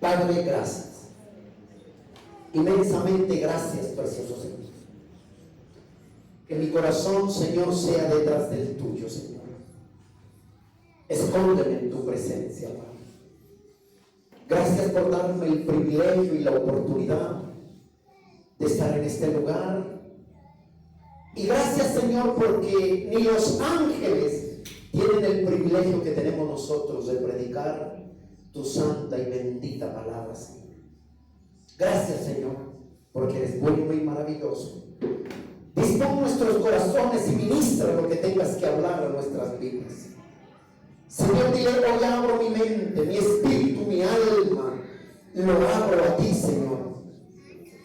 Padre, gracias. Inmensamente gracias, precioso Señor. Que mi corazón, Señor, sea detrás del tuyo, Señor. Escóndeme en tu presencia, Padre. Gracias por darme el privilegio y la oportunidad de estar en este lugar. Y gracias, Señor, porque ni los ángeles tienen el privilegio que tenemos nosotros de predicar tu santa y bendita palabra, Señor. Gracias, Señor, porque eres bueno y maravilloso. Dispón nuestros corazones y ministra lo que tengas que hablar a nuestras vidas. Señor, dile, hoy abro mi mente, mi espíritu, mi alma, lo abro a ti, Señor.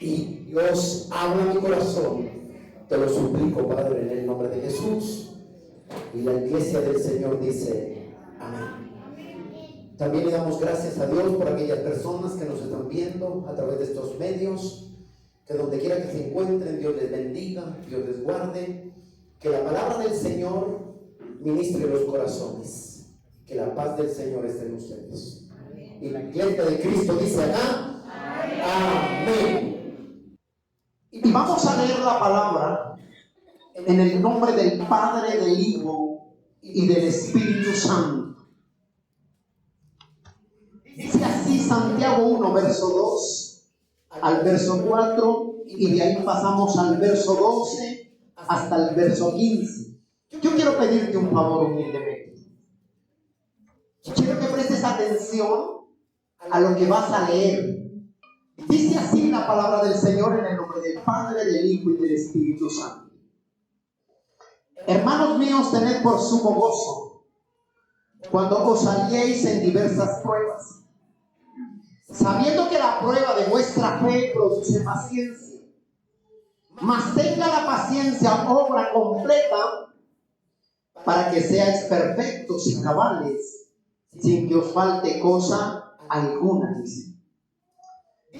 Y Dios, habla mi corazón. Te lo suplico, Padre, en el nombre de Jesús. Y la iglesia del Señor dice, amén. También le damos gracias a Dios por aquellas personas que nos están viendo a través de estos medios. Que donde quiera que se encuentren, Dios les bendiga, Dios les guarde. Que la palabra del Señor ministre los corazones. Que la paz del Señor esté en ustedes. Amén. Y la iglesia de Cristo dice acá, amén. Y vamos a leer la palabra en el nombre del Padre, del Hijo y del Espíritu Santo. Dice así Santiago 1, verso 2 al verso 4, y de ahí pasamos al verso 12 hasta el verso 15. Yo quiero pedirte un favor humildemente. Quiero que prestes atención a lo que vas a leer. Dice así la palabra del Señor en el nombre del Padre, del Hijo y del Espíritu Santo. Hermanos míos, tened por sumo gozo cuando os halléis en diversas pruebas, sabiendo que la prueba de vuestra fe produce paciencia. Mas tenga la paciencia obra completa, para que seáis perfectos y cabales, sin que os falte cosa alguna.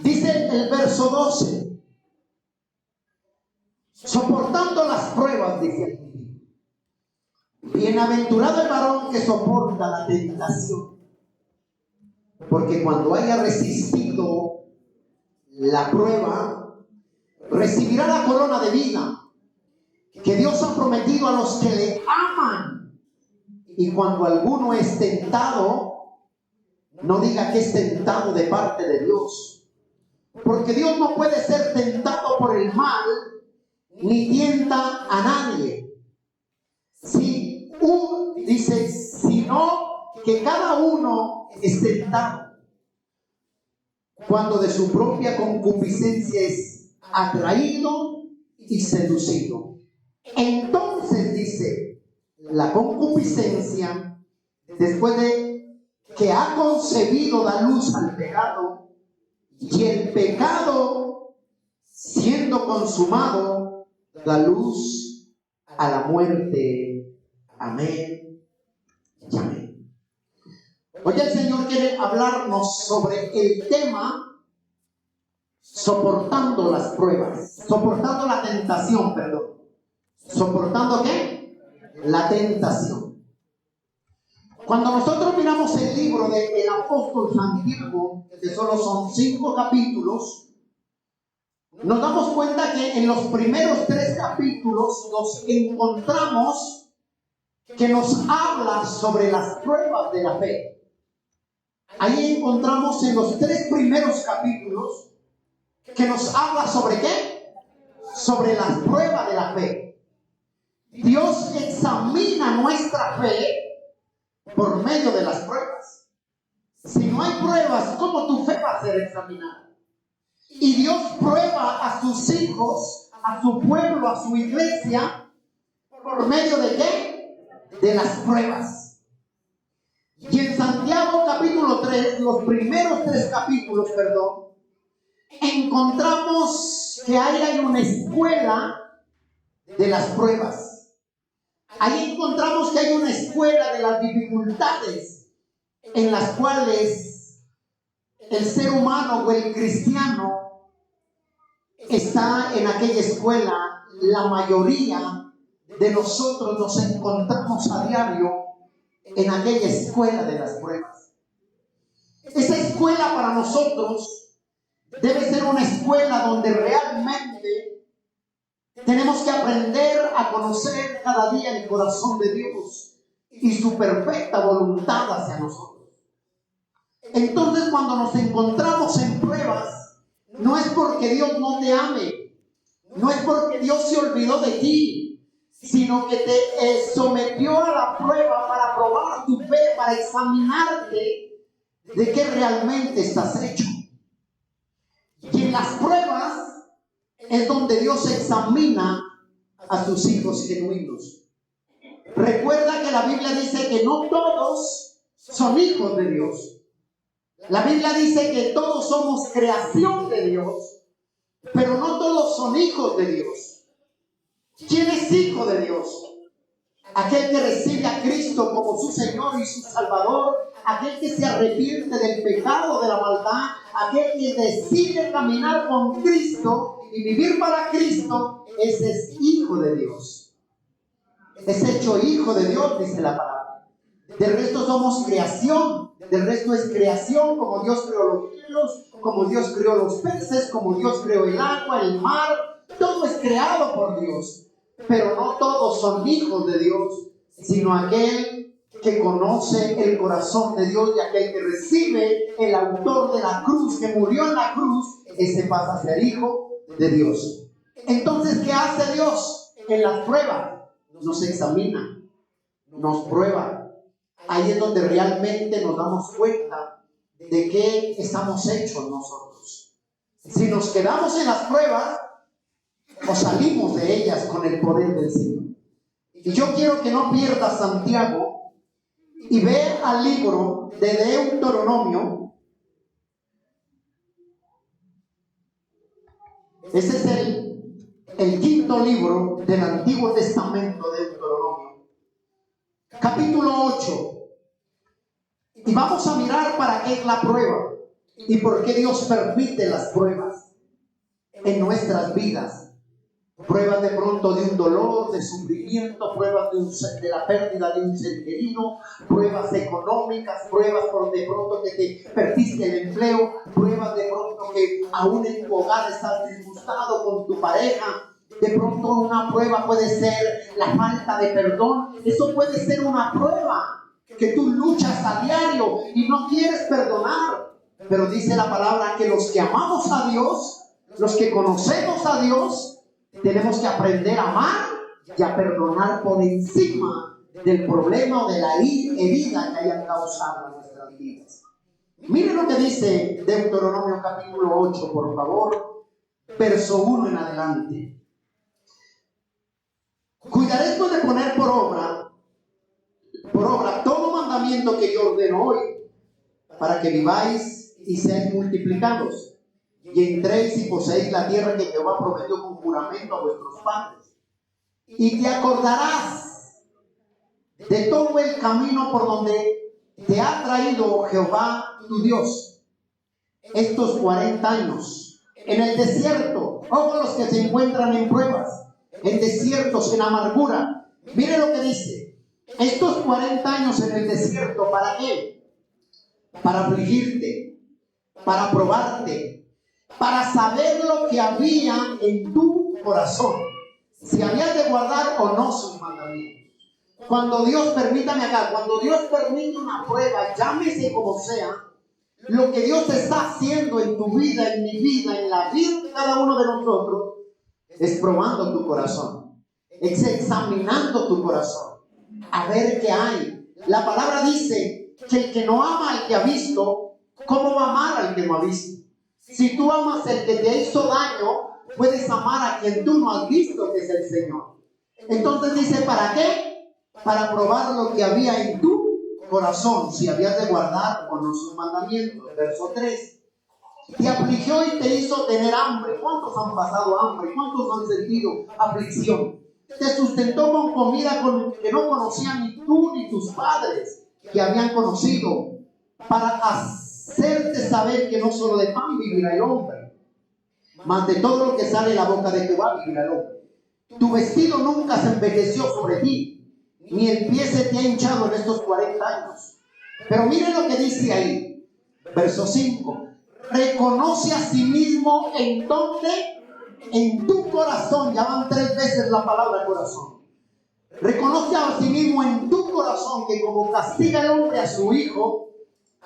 Dice el verso 12, soportando las pruebas, dice, bienaventurado el varón que soporta la tentación, porque cuando haya resistido la prueba, recibirá la corona de vida que Dios ha prometido a los que le aman. Y cuando alguno es tentado, no diga que es tentado de parte de Dios, porque Dios no puede ser tentado por el mal, ni tienta a nadie. Dice, sino que cada uno es tentado cuando de su propia concupiscencia es atraído y seducido. Entonces, dice, la concupiscencia, después de que ha concebido, da luz al pecado, y el pecado, siendo consumado, da luz a la muerte. Amén y amén. Hoy el Señor quiere hablarnos sobre el tema soportando las pruebas, soportando la tentación, perdón. ¿Soportando qué? La tentación. Cuando nosotros miramos el libro del apóstol Santiago, que solo son 5 capítulos, nos damos cuenta que en los primeros 3 capítulos nos encontramos que nos habla sobre las pruebas de la fe. Ahí encontramos en los 3 primeros capítulos que nos habla sobre ¿qué? Sobre las pruebas de la fe. Dios examina nuestra fe por medio de las pruebas. Si no hay pruebas, ¿cómo tu fe va a ser examinada? Y Dios prueba a sus hijos, a su pueblo, a su iglesia, ¿por medio de qué? De las pruebas. Y en Santiago capítulo 3, los primeros 3 capítulos, encontramos que ahí hay una escuela de las pruebas. Ahí encontramos que hay una escuela de las dificultades en las cuales el ser humano o el cristiano está en aquella escuela. La mayoría de nosotros nos encontramos a diario en aquella escuela de las pruebas. Esa escuela para nosotros debe ser una escuela donde realmente tenemos que aprender a conocer cada día el corazón de Dios y su perfecta voluntad hacia nosotros. Entonces, cuando nos encontramos en pruebas, no es porque Dios no te ame, no es porque Dios se olvidó de ti, sino que te sometió a la prueba para probar tu fe, para examinarte de qué realmente estás hecho. Y en las pruebas es donde Dios examina a sus hijos genuinos. Recuerda que la Biblia dice que no todos son hijos de Dios. La Biblia dice que todos somos creación de Dios, pero no todos son hijos de Dios. ¿Quién es hijo de Dios? Aquel que recibe a Cristo como su Señor y su Salvador, aquel que se arrepiente del pecado, de la maldad, aquel que decide caminar con Cristo y vivir para Cristo, ese es hijo de Dios. Es hecho hijo de Dios, dice la palabra. Del resto somos creación. Del resto es creación, como Dios creó los cielos, como Dios creó los peces, como Dios creó el agua, el mar. Todo es creado por Dios. Pero no todos son hijos de Dios, sino aquel que conoce el corazón de Dios y aquel que recibe el autor de la cruz, que murió en la cruz, ese pasa a ser hijo de Dios. Entonces, ¿qué hace Dios en las pruebas? Nos examina, nos prueba. Ahí es donde realmente nos damos cuenta de qué estamos hechos nosotros. Si nos quedamos en las pruebas, o salimos de ellas con el poder del Señor. Y yo quiero que no pierdas Santiago y ve al libro de Deuteronomio. Ese es el quinto libro del Antiguo Testamento, de Deuteronomio, capítulo 8. Y vamos a mirar para qué es la prueba y por qué Dios permite las pruebas en nuestras vidas. Pruebas de pronto de un dolor, de sufrimiento, pruebas de la pérdida de un ser querido, pruebas económicas, pruebas por de pronto que te perdiste el empleo, pruebas de pronto que aún en tu hogar estás disgustado con tu pareja. De pronto una prueba puede ser la falta de perdón. Eso puede ser una prueba que tú luchas a diario y no quieres perdonar. Pero dice la palabra que los que amamos a Dios, los que conocemos a Dios, tenemos que aprender a amar y a perdonar por encima del problema o de la herida que hayan causado en nuestras vidas. Miren lo que dice Deuteronomio capítulo 8, por favor, verso 1 en adelante. Cuidaré de poner por obra todo mandamiento que yo ordeno hoy, para que viváis y seáis multiplicados, y entréis y poseéis la tierra que Jehová prometió con juramento a vuestros padres. Y te acordarás de todo el camino por donde te ha traído Jehová tu Dios estos 40 años en el desierto. Ojo, los que se encuentran en pruebas, en desiertos, en amargura. Mire lo que dice: estos 40 años en el desierto, ¿para qué? Para afligirte, para probarte, para saber lo que había en tu corazón, si habías de guardar o no sus mandamientos. Cuando Dios, permítame acá, cuando Dios permite una prueba, llámese como sea, lo que Dios está haciendo en tu vida, en mi vida, en la vida de cada uno de nosotros, es probando tu corazón, es examinando tu corazón, a ver qué hay. La palabra dice que el que no ama al que ha visto, ¿cómo va a amar al que no ha visto? Si tú amas al que te hizo daño, puedes amar a quien tú no has visto, que es el Señor. Entonces dice, ¿para qué? Para probar lo que había en tu corazón, si habías de guardar o no sus mandamientos. Verso 3. Te afligió y te hizo tener hambre. ¿Cuántos han pasado hambre? ¿Cuántos han sentido aflicción? Te sustentó con comida que no conocían ni tú ni tus padres, que habían conocido, para hacerte saber que no solo de pan vivirá el hombre, mas de todo lo que sale de la boca de Jehová vivirá el hombre. Tu vestido nunca se envejeció sobre ti, ni el pie se te ha hinchado en estos 40 años. Pero miren lo que dice ahí, Verso 5. Reconoce a sí mismo en donde, en tu corazón. Ya van 3 veces la palabra corazón. Reconoce a sí mismo en tu corazón que como castiga el hombre a su hijo,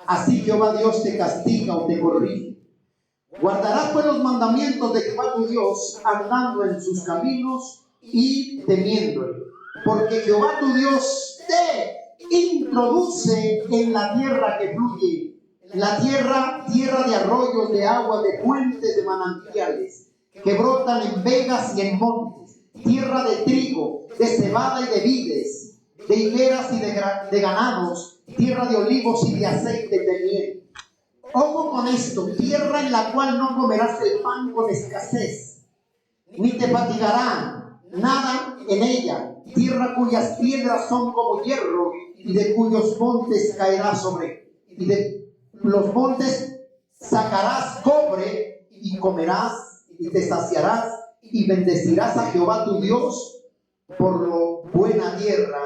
así Jehová Dios te castiga o te corrige. Guardarás pues los mandamientos de Jehová tu Dios, andando en sus caminos y temiéndole. Porque Jehová tu Dios te introduce en la tierra que fluye, la tierra de arroyos, de agua, de fuentes, de manantiales, que brotan en vegas y en montes, tierra de trigo, de cebada y de vides, de higueras y de ganados, tierra de olivos y de aceite de miel. Ojo con esto, tierra en la cual no comerás el pan con escasez, ni te fatigará nada en ella, tierra cuyas piedras son como hierro, y de cuyos montes caerás sobre, y de los montes sacarás cobre, y comerás, y te saciarás, y bendecirás a Jehová tu Dios por lo buena tierra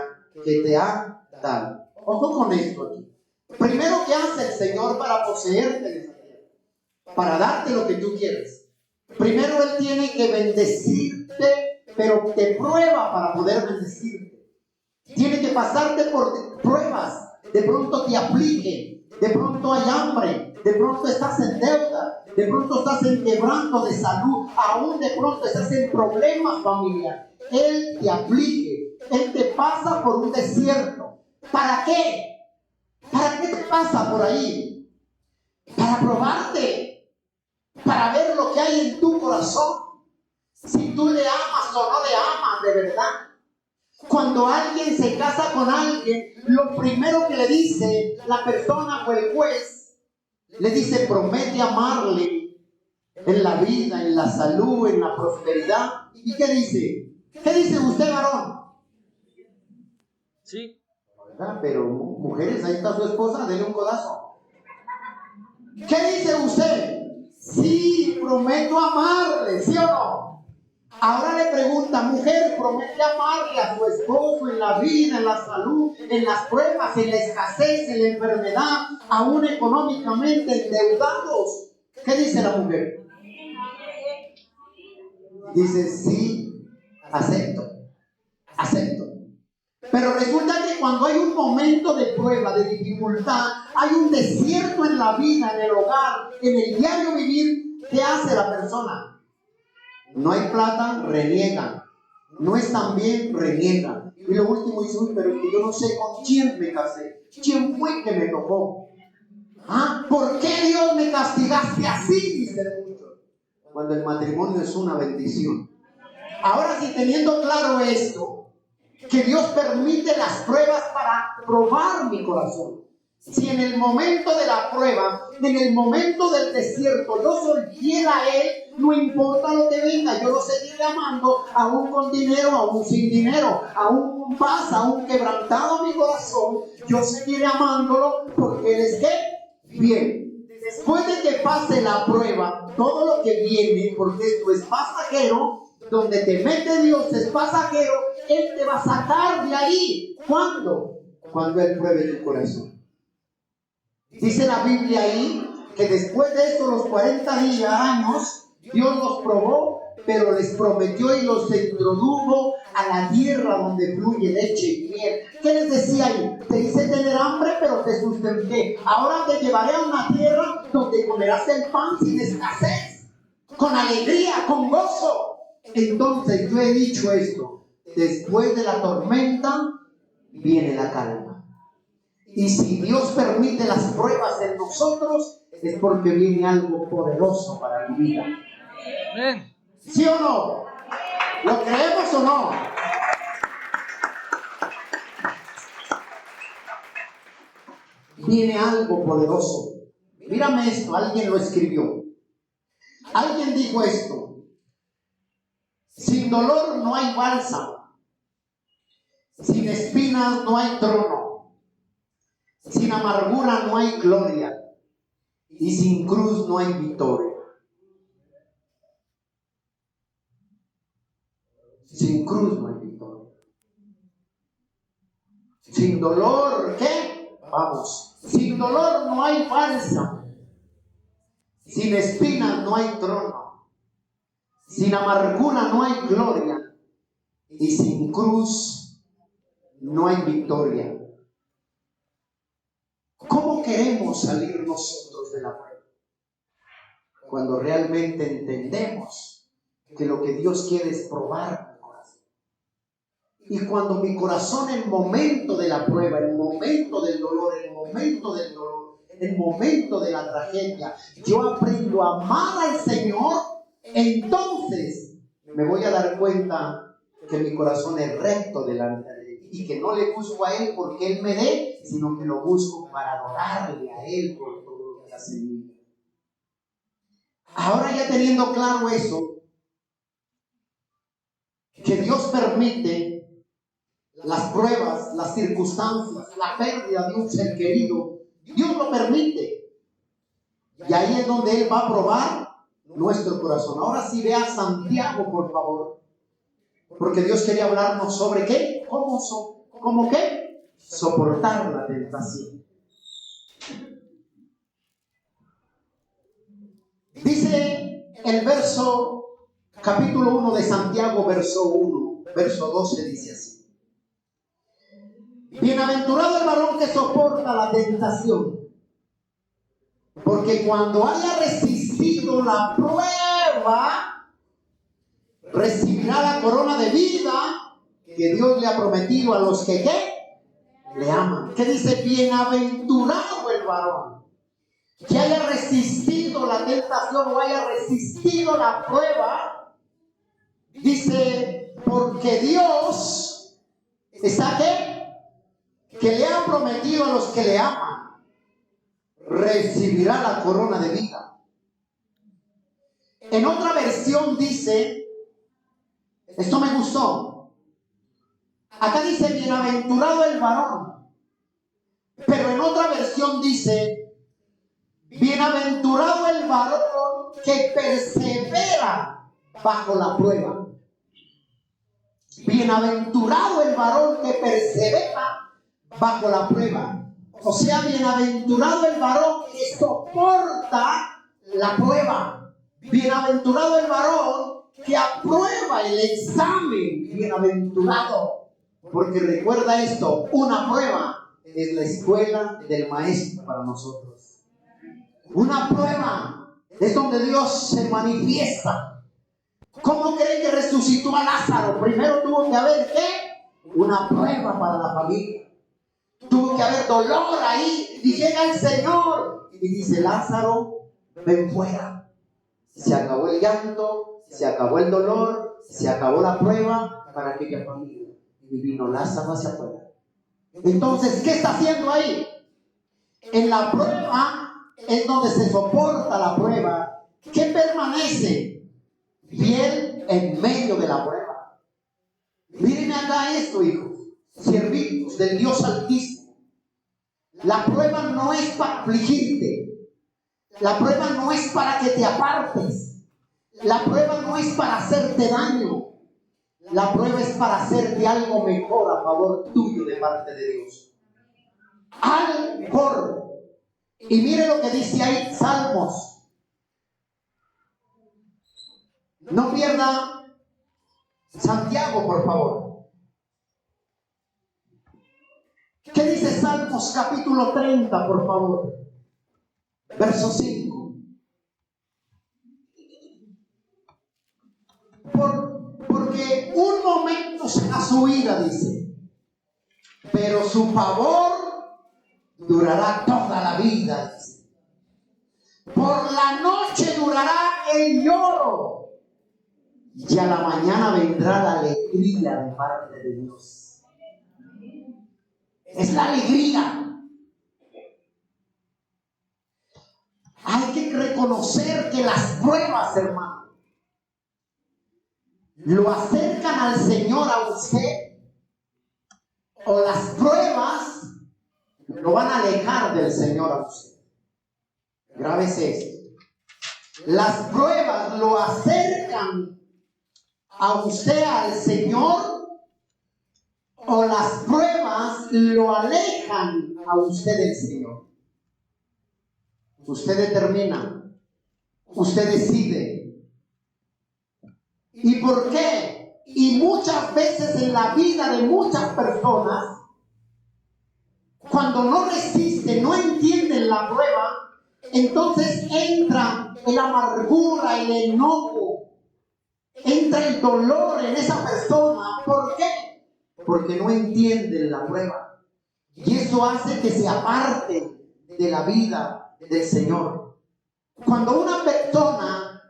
que te ha dado. Ojo con esto aquí. Primero, ¿qué hace el Señor para poseerte en esa tierra? Para darte lo que tú quieres. Primero Él tiene que bendecirte, pero te prueba para poder bendecirte. Tiene que pasarte por pruebas. De pronto te aflige, de pronto hay hambre, de pronto estás en deuda, de pronto estás en quebranto de salud, aún de pronto estás en problemas familiares. Él te aflige, Él te pasa por un desierto. ¿Para qué? ¿Para qué te pasa por ahí? Para probarte, para ver lo que hay en tu corazón. Si tú le amas o no le amas de verdad. Cuando alguien se casa con alguien, lo primero que le dice la persona o el juez, le dice: promete amarle en la vida, en la salud, en la prosperidad. ¿Y qué dice? ¿Qué dice usted, varón? Sí. ¿Verdad? Pero mujeres, ahí está su esposa, denle un codazo. ¿Qué dice usted? Sí, prometo amarle, ¿sí o no? Ahora le pregunta: mujer, ¿promete amarle a su esposo en la vida, en la salud, en las pruebas, en la escasez, en la enfermedad, aún económicamente endeudados? ¿Qué dice la mujer? Dice: sí, acepto. Pero resulta que cuando hay un momento de prueba, de dificultad, hay un desierto en la vida, en el hogar, en el diario vivir, ¿qué hace la persona? No hay plata, reniegan. No están bien, reniegan. Y lo último dice: uy, pero es que yo no sé con quién me casé. ¿Quién fue que me tocó? ¿Ah? ¿Por qué Dios me castigaste así? Dicen muchos. Cuando el matrimonio es una bendición. Ahora, si teniendo claro esto, que Dios permite las pruebas para probar mi corazón. Si en el momento de la prueba, en el momento del desierto, yo soy fiel a Él, no importa lo que venga, yo lo seguiré amando, aún con dinero, aún sin dinero, aún con paz, aún quebrantado mi corazón, yo seguiré amándolo porque Él es ¿qué? Fiel. Después de que pase la prueba, todo lo que viene, porque esto es pasajero, donde te mete Dios es pasajero, Él te va a sacar de ahí. ¿Cuándo? Cuando Él pruebe tu corazón. Dice la Biblia ahí que después de esto, los 40 años, Dios los probó, pero les prometió y los introdujo a la tierra donde fluye leche y miel. ¿Qué les decía ahí? Te hice tener hambre, pero te sustenté. Ahora te llevaré a una tierra donde comerás el pan sin escasez, con alegría, con gozo. Entonces yo he dicho esto: después de la tormenta viene la calma. Y si Dios permite las pruebas en nosotros, es porque viene algo poderoso para mi vida. Amén. ¿Sí o no? ¿Lo creemos o no? Viene algo poderoso. Mírame esto, alguien lo escribió. Alguien dijo esto: sin dolor no hay bálsamo, sin espinas no hay trono, sin amargura no hay gloria, y sin cruz no hay victoria. Sin cruz no hay victoria. Sin dolor, ¿qué? Vamos. Sin dolor no hay bálsamo. Sin espinas no hay trono. Sin amargura no hay gloria. Y sin cruz no hay victoria. ¿Cómo queremos salir nosotros de la prueba? Cuando realmente entendemos que lo que Dios quiere es probar mi corazón. Y cuando mi corazón, en el momento de la prueba, en el momento del dolor, en el momento del dolor, en el momento de la tragedia, yo aprendo a amar al Señor, entonces me voy a dar cuenta que mi corazón es recto delante de Él y que no le busco a Él porque Él me dé, sino que lo busco para adorarle a Él por todo lo que hace en mí. Ahora, ya teniendo claro eso, que Dios permite las pruebas, las circunstancias, la pérdida de un ser querido, Dios lo permite. Y ahí es donde Él va a probar nuestro corazón. Ahora sí, vea Santiago, por favor. Porque Dios quería hablarnos sobre ¿qué? ¿Cómo qué? Soportar la tentación. Dice el capítulo 1 de Santiago, verso 1, verso 12, dice así: bienaventurado el varón que soporta la tentación, porque cuando haya resistido la prueba, recibirá la corona de vida que Dios le ha prometido a los que ¿qué? Le aman. ¿Qué dice? Bienaventurado el varón que haya resistido la tentación o haya resistido la prueba. Dice, porque Dios está ¿qué? Que le ha prometido a los que le aman, recibirá la corona de vida. En otra versión dice, esto me gustó, acá dice bienaventurado el varón, pero en otra versión dice bienaventurado el varón que persevera bajo la prueba. Bienaventurado el varón que persevera bajo la prueba. O sea, bienaventurado el varón que soporta la prueba. Bienaventurado el varón que aprueba el examen. Bienaventurado. Porque recuerda esto, una prueba es la escuela del maestro para nosotros. Una prueba es donde Dios se manifiesta. ¿Cómo creen que resucitó a Lázaro? Primero tuvo que haber ¿qué? Una prueba para la familia. Tuvo que haber dolor ahí. Y llega el Señor y dice, Lázaro, ven fuera. Se acabó el llanto, se acabó el dolor, se acabó la prueba para aquella familia. Y vino Lázaro hacia afuera. Entonces, ¿qué está haciendo ahí? En la prueba es donde se soporta la prueba. ¿Qué permanece? Fiel en medio de la prueba. Miren acá esto, hijos, siervitos del Dios Altísimo. La prueba no es para afligirte. La prueba no es para que te apartes. La prueba no es para hacerte daño. La prueba es para hacerte algo mejor a favor tuyo de parte de Dios. Algo mejor. Y mire lo que dice ahí Salmos. No pierda Santiago, por favor. ¿Qué dice Salmos capítulo 30, por favor? Verso 5. Porque un momento será su ira, dice, pero su favor durará toda la vida. Dice. Por la noche durará el lloro y a la mañana vendrá la alegría de parte de Dios. Es la alegría. Hay que reconocer que las pruebas, hermano, lo acercan al Señor a usted, o las pruebas lo van a alejar del Señor a usted. Grábese esto. Las pruebas lo acercan a usted al Señor, o las pruebas lo alejan a usted del Señor. Usted determina Usted decide. ¿Y por qué? Y muchas veces en la vida de muchas personas, cuando no resisten, no entienden la prueba, entonces entra la amargura, el enojo, entra el dolor en esa persona. ¿Por qué? Porque no entienden la prueba. Y eso hace que se aparten de la vida del Señor. Cuando una persona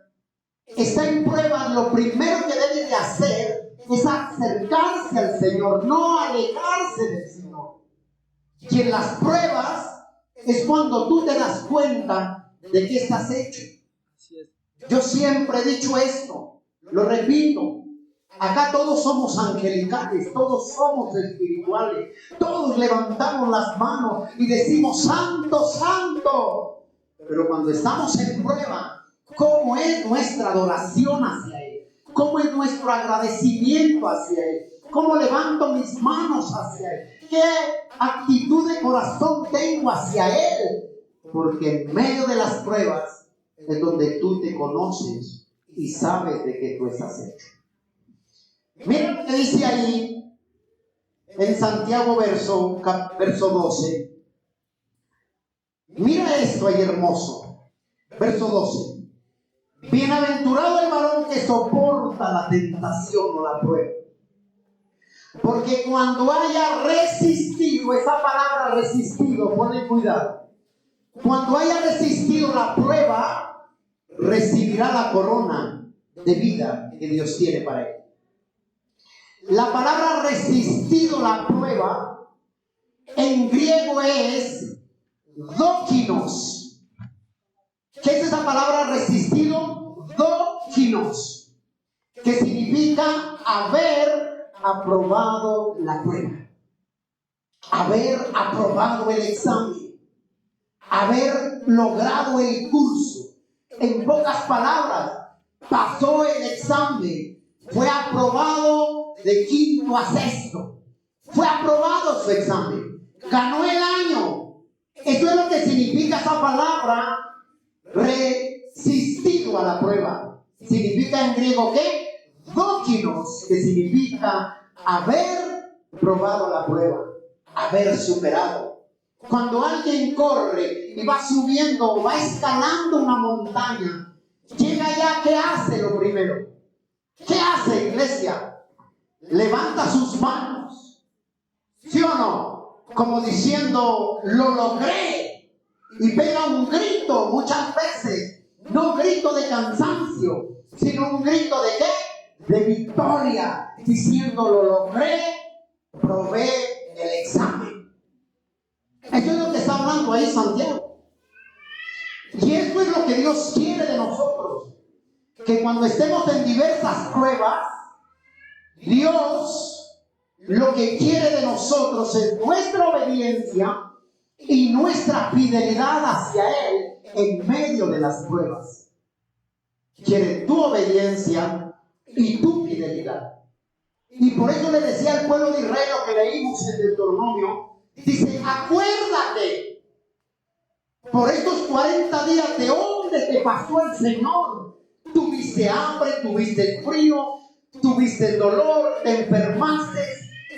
está en pruebas, lo primero que debe de hacer es acercarse al Señor, no alejarse del Señor. Y en las pruebas es cuando tú te das cuenta de qué estás hecho. Yo siempre he dicho esto, lo repito. Acá todos somos angelicales, todos somos espirituales, todos levantamos las manos y decimos santo, santo. Pero cuando estamos en prueba, ¿cómo es nuestra adoración hacia Él? ¿Cómo es nuestro agradecimiento hacia Él? ¿Cómo levanto mis manos hacia Él? ¿Qué actitud de corazón tengo hacia Él? Porque en medio de las pruebas es donde tú te conoces y sabes de qué tú estás hecho. Mira lo que dice ahí en Santiago verso 12. Mira esto ahí hermoso. Verso 12. Bienaventurado el varón que soporta la tentación o la prueba. Porque cuando haya resistido, esa palabra resistido, ponle cuidado. Cuando haya resistido la prueba, recibirá la corona de vida que Dios tiene para él. La palabra resistido la prueba en griego es dókinos. ¿Qué es esa palabra resistido? Dókinos, que significa haber aprobado la prueba, haber aprobado el examen, haber logrado el curso. En pocas palabras, pasó el examen, fue aprobado de quinto a sexto, fue aprobado su examen, ganó el año. Eso es lo que significa esa palabra resistido a la prueba. Significa en griego ¿qué? Dókinos, que significa haber probado la prueba, haber superado. Cuando alguien corre y va subiendo, va escalando una montaña, llega allá, ¿qué hace lo primero? ¿Qué hace, iglesia? Levanta sus manos, ¿sí o no? Como diciendo, lo logré. Y pega un grito muchas veces, no un grito de cansancio, sino un grito de ¿qué? De victoria, diciendo, lo logré, probé el examen. Eso es lo que está hablando ahí Santiago. Y eso es lo que Dios quiere de nosotros. Que cuando estemos en diversas pruebas, Dios lo que quiere de nosotros es nuestra obediencia y nuestra fidelidad hacia Él en medio de las pruebas. Quiere tu obediencia y tu fidelidad. Y por eso le decía al pueblo de Israel lo que leímos en Deuteronomio. Dice, acuérdate, por estos 40 días de donde te pasó el Señor. Tuviste hambre, tuviste frío, tuviste dolor, te enfermaste,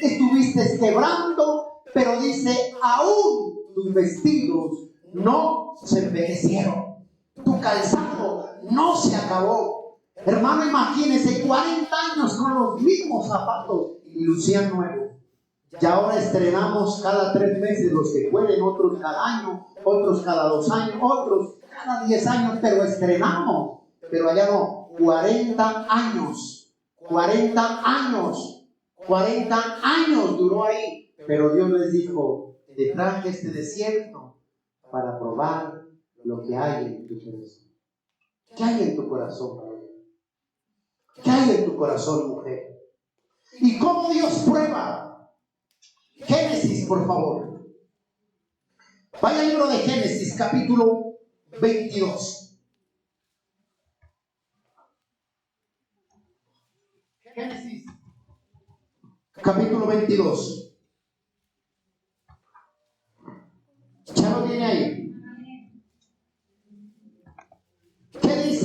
estuviste quebrando, pero dice, aún tus vestidos no se envejecieron, tu calzado no se acabó. Hermano, imagínese 40 años con los mismos zapatos y lucían nuevos. Y ahora estrenamos cada 3 meses los que pueden, otros cada año, otros cada 2 años, otros cada 10 años, pero estrenamos. Pero allá no, 40 años, 40 años, 40 años duró ahí. Pero Dios les dijo, te traje este desierto para probar lo que hay en tu corazón. ¿Qué hay en tu corazón, varón? ¿Qué hay en tu corazón, mujer? ¿Y cómo Dios prueba? Génesis, por favor. Vaya al libro de Génesis, capítulo 22. Génesis, capítulo 22. ¿Ya lo tiene ahí? ¿Qué dice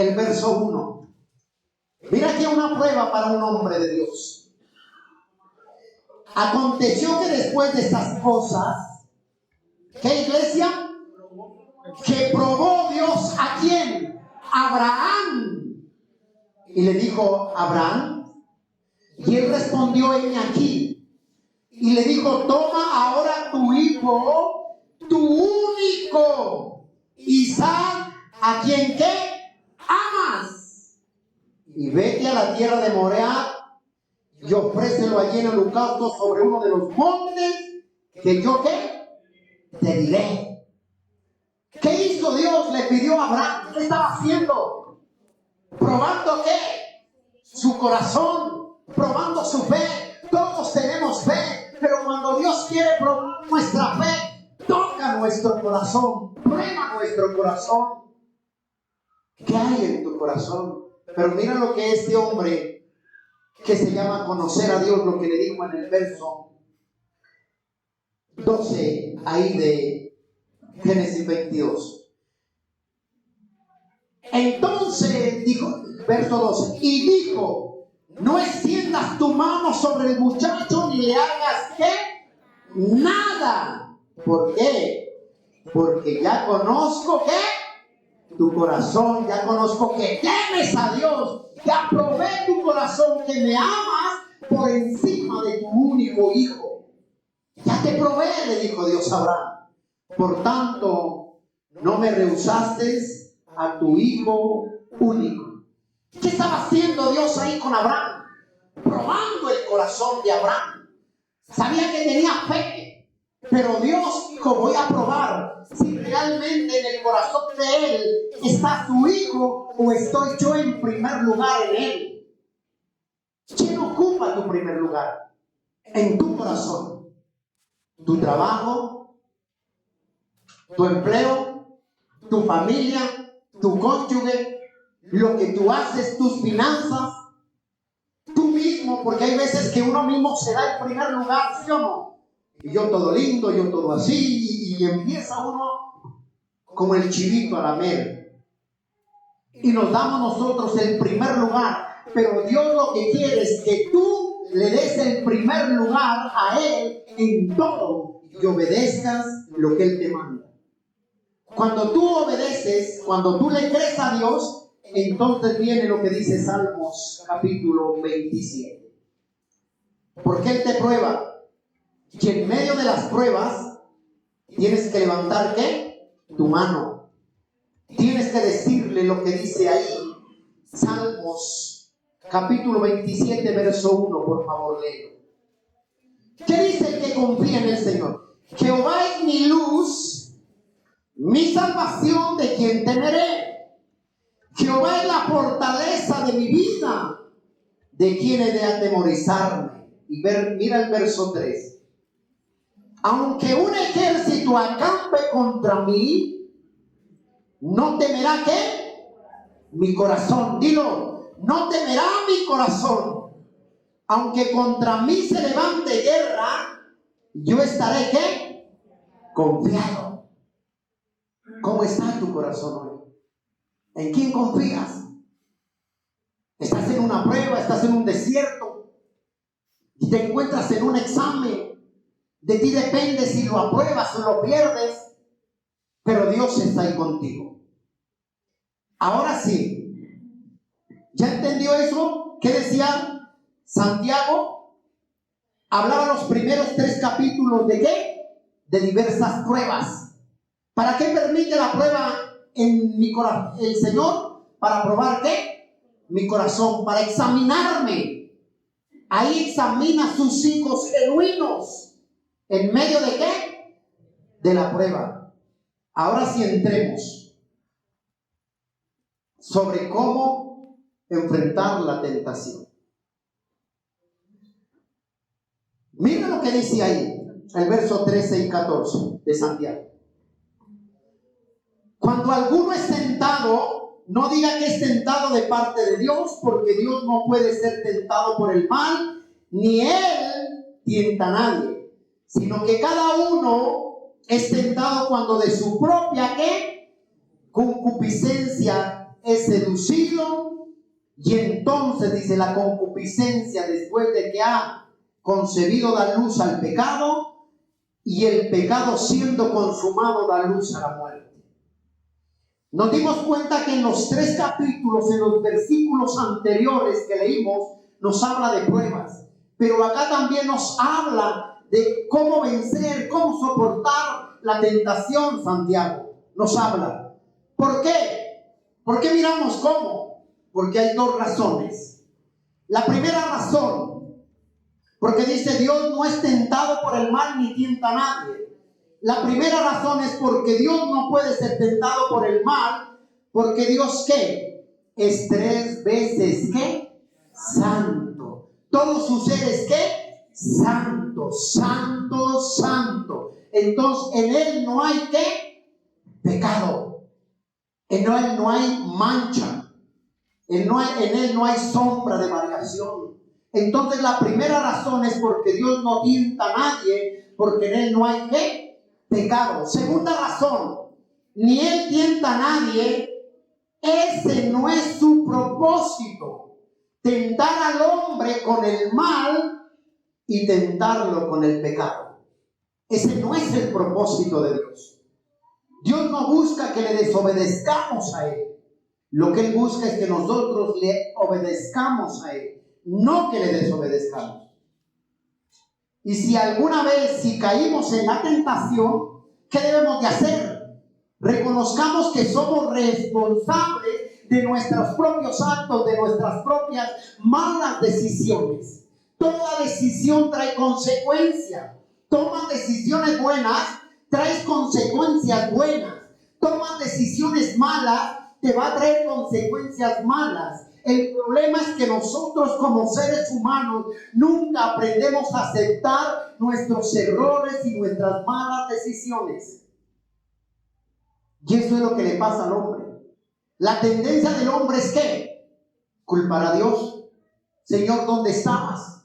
el verso 1. Mira aquí una prueba para un hombre de Dios. Aconteció que después de estas cosas, ¿qué, iglesia? Que probó Dios ¿a quién? Abraham. Y le dijo, Abraham. Y él respondió, heme aquí. Y le dijo, toma ahora tu hijo, tu único, Isaac, a quien ¿qué? Amas. Y vete a la tierra de Moriah y ofrécelo allí en holocausto sobre uno de los montes que yo ¿qué? Te diré. ¿Qué hizo Dios? Le pidió a Abraham. ¿Qué estaba haciendo? ¿Probando qué? Su corazón, probando su fe. Todos tenemos fe, pero cuando Dios quiere probar nuestra fe, toca nuestro corazón, prueba nuestro corazón. ¿Qué hay en tu corazón? Pero mira lo que este hombre, que se llama conocer a Dios, lo que le dijo en el verso 12, ahí de Génesis 22. Entonces dijo, verso 12, y dijo, no extiendas tu mano sobre el muchacho ni le hagas ¿qué? Nada. ¿Por qué? Porque ya conozco ¿qué? Tu corazón, ya conozco que temes a Dios, ya probé tu corazón, que me amas por encima de tu único hijo. Ya te probé, le dijo Dios a Abraham. Por tanto, no me rehusaste a tu hijo único. ¿Qué estaba haciendo Dios ahí con Abraham? Probando el corazón de Abraham. Sabía que tenía fe, pero Dios dijo, voy a probar si realmente en el corazón de él está su hijo o estoy yo en primer lugar en él. ¿Quién ocupa tu primer lugar? En tu corazón. Tu trabajo, tu empleo, tu familia, tu cónyuge, lo que tú haces, tus finanzas, tú mismo, porque hay veces que uno mismo se da el primer lugar, ¿sí o no? Y yo todo lindo, yo todo así, y empieza uno como el chivito a lamer. Y nos damos nosotros el primer lugar, pero Dios lo que quiere es que tú le des el primer lugar a Él en todo y obedezcas lo que Él te manda. Cuando tú obedeces, cuando tú le crees a Dios, entonces viene lo que dice Salmos capítulo 27. Porque Él te prueba. Y en medio de las pruebas, tienes que levantar ¿qué? Tu mano. Tienes que decirle lo que dice ahí. Salmos capítulo 27, verso 1, por favor, léelo. ¿Qué dice el que confía en el Señor? Jehová es mi luz, mi salvación, de quien temeré. Jehová es la fortaleza de mi vida, de quien he de atemorizarme. Y mira el verso 3. Aunque un ejército acampe contra mí, no temerá ¿qué? Mi corazón. Dilo, no temerá mi corazón. Aunque contra mí se levante guerra, yo estaré ¿qué? Confiado. ¿Cómo está tu corazón hoy? ¿En quién confías? Estás en una prueba, estás en un desierto y te encuentras en un examen. De ti depende si lo apruebas o lo pierdes, pero Dios está ahí contigo. Ahora sí, ¿ya entendió eso? ¿Qué decía Santiago? Hablaba los primeros 3 capítulos de ¿qué? De diversas pruebas. ¿Para qué permite la prueba en mi corazón el Señor? Para probar ¿qué? Mi corazón, para examinarme. Ahí examina sus hijos genuinos. ¿En medio de qué? De la prueba. Ahora sí entremos sobre cómo enfrentar la tentación. Mira lo que dice ahí, el verso 13 y 14 de Santiago. Cuando alguno es tentado, no diga que es tentado de parte de Dios, porque Dios no puede ser tentado por el mal, ni Él tienta a nadie. Sino que cada uno es tentado cuando de su propia ¿qué? Concupiscencia es seducido y entonces dice la concupiscencia, después de que ha concebido, da luz al pecado, y el pecado siendo consumado da luz a la muerte. Nos dimos cuenta que en los 3 capítulos, en los versículos anteriores que leímos, nos habla de pruebas, pero acá también nos habla de cómo vencer, cómo soportar la tentación. Santiago nos habla. ¿Por qué? ¿Por qué miramos cómo? Porque hay 2 razones. La primera razón, porque dice Dios no es tentado por el mal ni tienta a nadie. La primera razón es porque Dios no puede ser tentado por el mal, porque Dios ¿qué? Es 3 veces ¿qué? Santo. Todos sus seres ¿qué? Santo, santo, santo. Entonces en Él no hay ¿qué? Pecado. En Él no hay mancha. En Él no hay sombra de variación. Entonces la primera razón es porque Dios no tienta a nadie, porque en Él no hay ¿qué? Pecado. Segunda razón, ni Él tienta a nadie. Ese no es su propósito, tentar al hombre con el mal y tentarlo con el pecado. Ese no es el propósito de Dios. Dios no busca que le desobedezcamos a Él. Lo que Él busca es que nosotros le obedezcamos a Él, no que le desobedezcamos. Y si alguna vez, si caímos en la tentación, ¿qué debemos de hacer? Reconozcamos que somos responsables de nuestros propios actos, de nuestras propias malas decisiones. Toda decisión trae consecuencias. Tomas decisiones buenas, traes consecuencias buenas. Tomas decisiones malas, te va a traer consecuencias malas. El problema es que nosotros como seres humanos nunca aprendemos a aceptar nuestros errores y nuestras malas decisiones. Y eso es lo que le pasa al hombre. La tendencia del hombre es ¿qué? Culpar a Dios. Señor, ¿dónde estabas?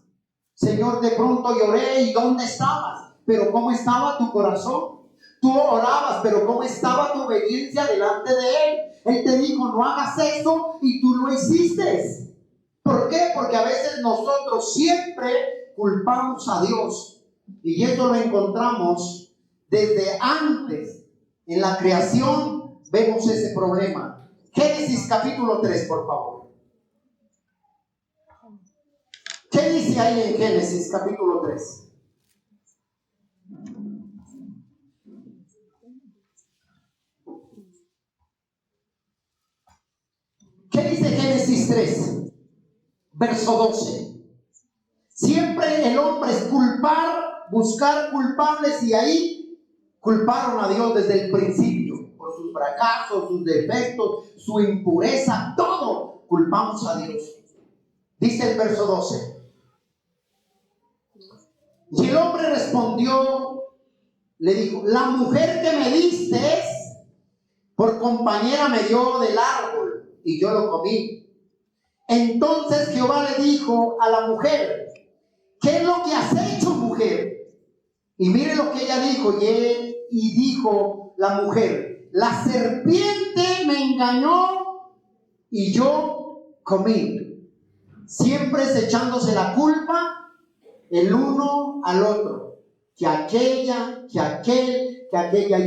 Señor, de pronto lloré y ¿dónde estabas? Pero ¿cómo estaba tu corazón? Tú orabas, pero ¿cómo estaba tu obediencia delante de Él? Él te dijo, no hagas eso y tú lo hiciste. ¿Por qué? Porque a veces nosotros siempre culpamos a Dios. Y esto lo encontramos desde antes. En la creación vemos ese problema. Génesis capítulo 3, por favor. ¿Qué dice ahí en Génesis capítulo 3? ¿Qué dice Génesis 3? Verso 12. Siempre el hombre es culpar, buscar culpables, y ahí culparon a Dios desde el principio por sus fracasos, sus defectos, su impureza, todo culpamos a Dios. Dice el verso 12. Y el hombre respondió, le dijo, la mujer que me diste por compañera me dio del árbol y yo lo comí. Entonces Jehová le dijo a la mujer, ¿qué es lo que has hecho, mujer? Y mire lo que ella dijo. Y dijo la mujer, la serpiente me engañó y yo comí. Siempre es echándose la culpa el uno al otro. Que aquella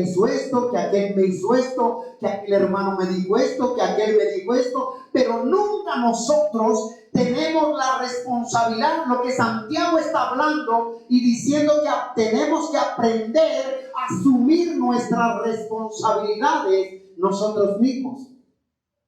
hizo esto, que aquel me hizo esto, que aquel hermano me dijo esto, que aquel me dijo esto, pero nunca nosotros tenemos la responsabilidad, lo que Santiago está hablando y diciendo que tenemos que aprender a asumir nuestras responsabilidades nosotros mismos.